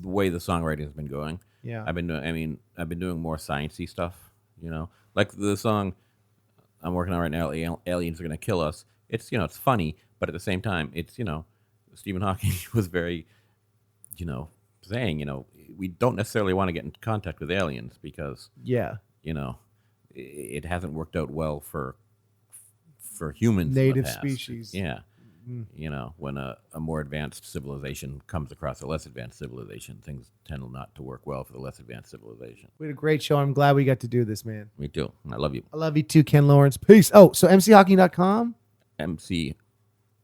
way the songwriting has been going. Yeah. I've been doing more sciencey stuff. Like the song I'm working on right now, Aliens Are Gonna Kill Us. It's it's funny, but at the same time, it's Stephen Hawking was very, saying we don't necessarily want to get in contact with aliens because Yeah. It hasn't worked out well for humans, in the Native past. species. Yeah. When a more advanced civilization comes across a less advanced civilization, things tend not to work well for the less advanced civilization. We had a great show. I'm glad we got to do this, man. Me too. I love you. I love you too, Ken Lawrence. Peace. Oh, so mchawking.com MC.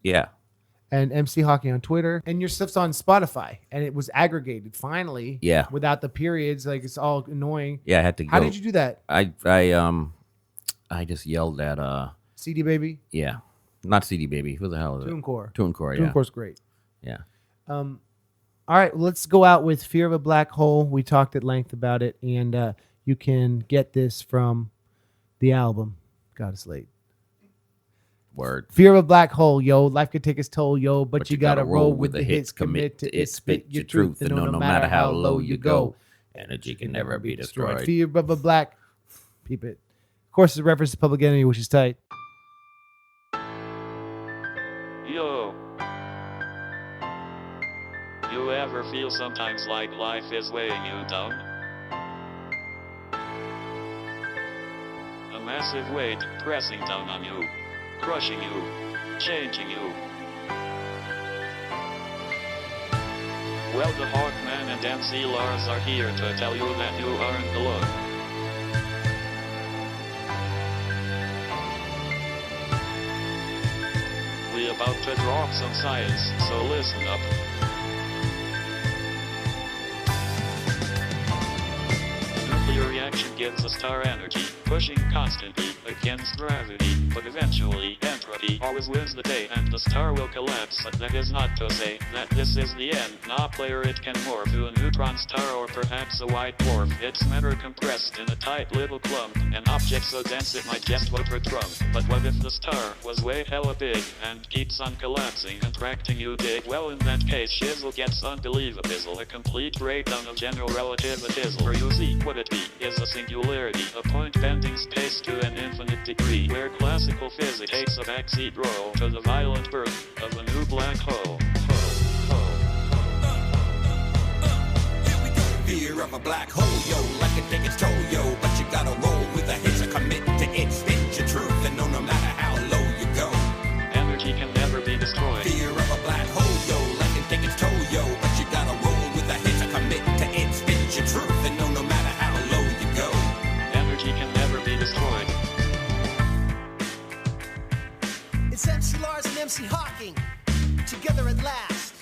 Yeah. and MC Hawking on Twitter. And your stuff's on Spotify. And it was aggregated finally. Yeah. Without the periods. Like it's all annoying. Yeah, I had to go. How did you do that? I just yelled at CD Baby? yeah. Not CD Baby. Who the hell is it? TuneCore. TuneCore, yeah. TuneCore's great. Yeah. All right, let's go out with Fear of a Black Hole. We talked at length about it, and you can get this from the album. God, it's late. Word. Fear of a Black Hole, yo. Life could take its toll, yo, but you gotta roll with the hits. Commit to it. Spit your truth, and no matter how low you go, energy can never be destroyed. Fear of a Black. Peep it. Of course, it's a reference to Public Enemy, which is tight. Yo. You ever feel sometimes like life is weighing you down? A massive weight pressing down on you, crushing you, changing you. Well, the Hawkman and MC Lars are here to tell you that you aren't alone. We about to drop some science, so listen up. Nuclear reaction gives a star energy, pushing constantly against gravity, but eventually entropy always wins the day and the star will collapse. But that is not to say that this is the end. Nah, player, it can morph to a neutron star or perhaps a white dwarf. It's matter compressed in a tight little clump, an object so dense it might just overtrump. But what if the star was way hella big and keeps on collapsing, contracting, you dig? Well, in that case, shizzle gets unbelievable, a complete breakdown of general relativitism. For you see, what it be is a singularity, a point bending space to an infinite degree, where classical physics takes a backseat role to the violent birth of a new black hole. Fear of a black hole, yo, like it take its toll, yo, but you gotta roll with the hits or commit to it, spit your truth, and no matter how low you go, energy can never be destroyed. Fear of a black hole, yo, like it take its toll, yo, but you gotta roll with the hits or commit to it, spit your truth, and no matter how low you go, energy can never be destroyed. It's MC Lars and MC Hawking, together at last.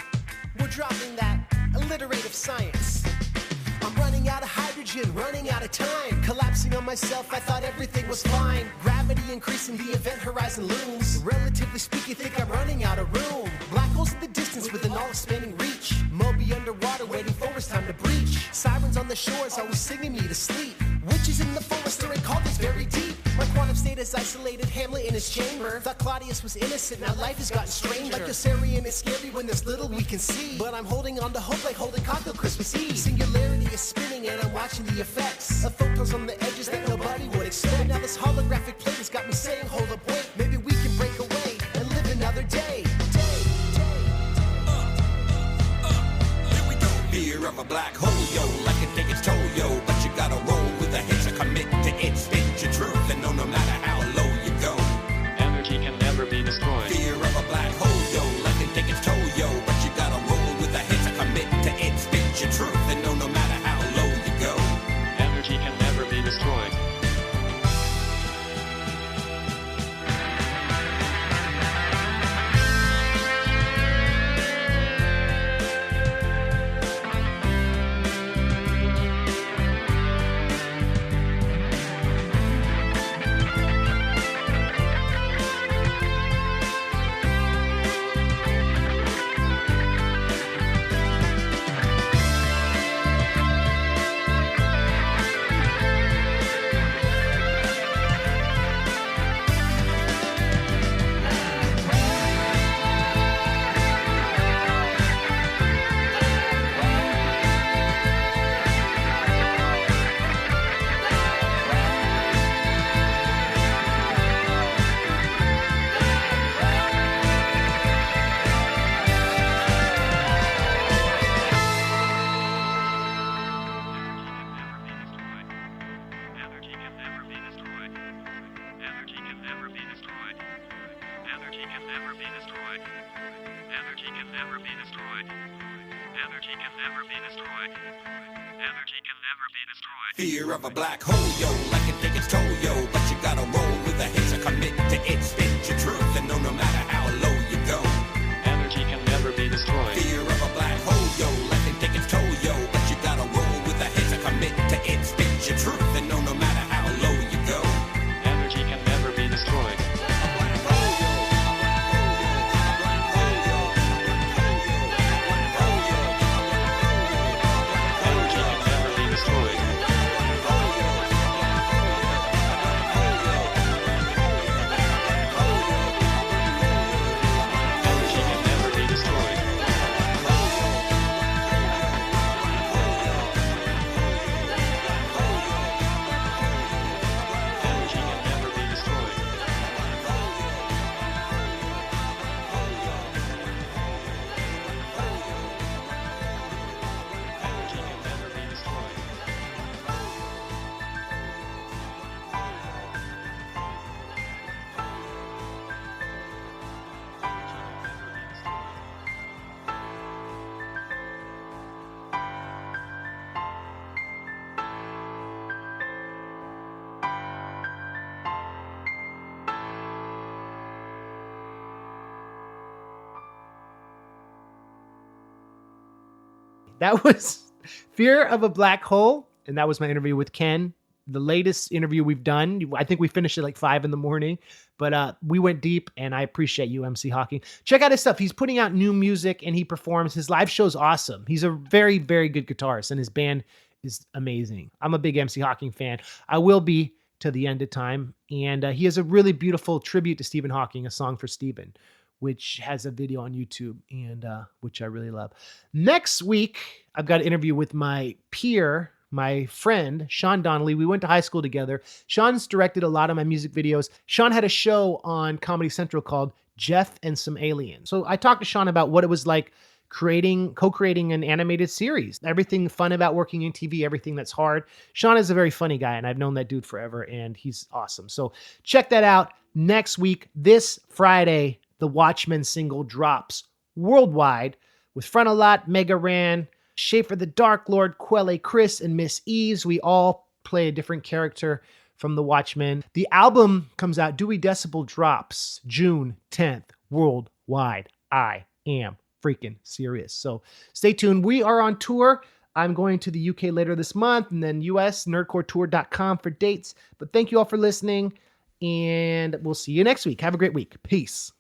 We're dropping that alliterative science. I'm running out of hydrogen, running out of time. Collapsing on myself, I thought everything was fine. Gravity increasing, the event horizon looms. Relatively speaking, think I'm running out of room. Black holes in the distance with an all-expanding reach. Moby underwater, waiting for it's time to breach. Sirens on the shores, always singing me to sleep. Witches in the forest, they're in cauldrons very deep. My quantum state is isolated, Hamlet in his chamber. Thought Claudius was innocent, now life has gotten strange. Like Yossarian is scary when there's little we can see. But I'm holding on to hope like holding cocktail Christmas Eve. Singularity is spinning and I'm watching the effects of photons on the edges that nobody would expect. Now this holographic plate has got me saying, hold up, wait. Maybe we can break away and live another day. fear of a black hole, yo, like it take its toll, yo, but you gotta roll with the hits or commit to it, spit your truth, and no matter how low you go, energy can never be destroyed. Fear of a black hole, yo, like it take its toll, yo, but you gotta roll with the hits or commit to it, spit your truth, and no matter how low you go, energy can never be destroyed. never be destroyed. Energy can never be destroyed. Energy can never be destroyed. Fear of a black hole, yo, like it take its toll, yo. But you gotta roll with the hits or commit to it. Spit your truth and know no matter how low you go. Energy can never be destroyed. Fear of a black hole, yo, like it take its toll, yo. But you gotta roll with the hits or commit to it. Spit your truth and know no matter how low you go. Energy can never be destroyed. Energy can never be destroyed. Energy can never be destroyed. Energy can never be destroyed. Energy can never be destroyed. That was Fear of a Black Hole, and that was my interview with Ken. The latest interview we've done. I think we finished at like 5 a.m, but we went deep, and I appreciate you, MC Hawking. Check out his stuff. He's putting out new music, and he performs. His live show's awesome. He's a very, very good guitarist, and his band is amazing. I'm a big MC Hawking fan. I will be to the end of time, and he has a really beautiful tribute to Stephen Hawking, a song for Stephen, which has a video on YouTube, and which I really love. Next week, I've got an interview with my peer, my friend, Sean Donnelly. We went to high school together. Sean's directed a lot of my music videos. Sean had a show on Comedy Central called Jeff and Some Aliens. So I talked to Sean about what it was like co-creating an animated series. Everything fun about working in TV, everything that's hard. Sean is a very funny guy, and I've known that dude forever, and he's awesome. So check that out next week. This Friday, the Watchmen single drops worldwide with Frontalot, Mega Ran, Schaefer the Dark Lord, Quelle, Chris, and Miss Eves. We all play a different character from the Watchmen. The album comes out, Dewey Decibel drops June 10th worldwide. I am freaking serious. So stay tuned. We are on tour. I'm going to the UK later this month, and then US, nerdcoretour.com for dates. But thank you all for listening, and we'll see you next week. Have a great week. Peace.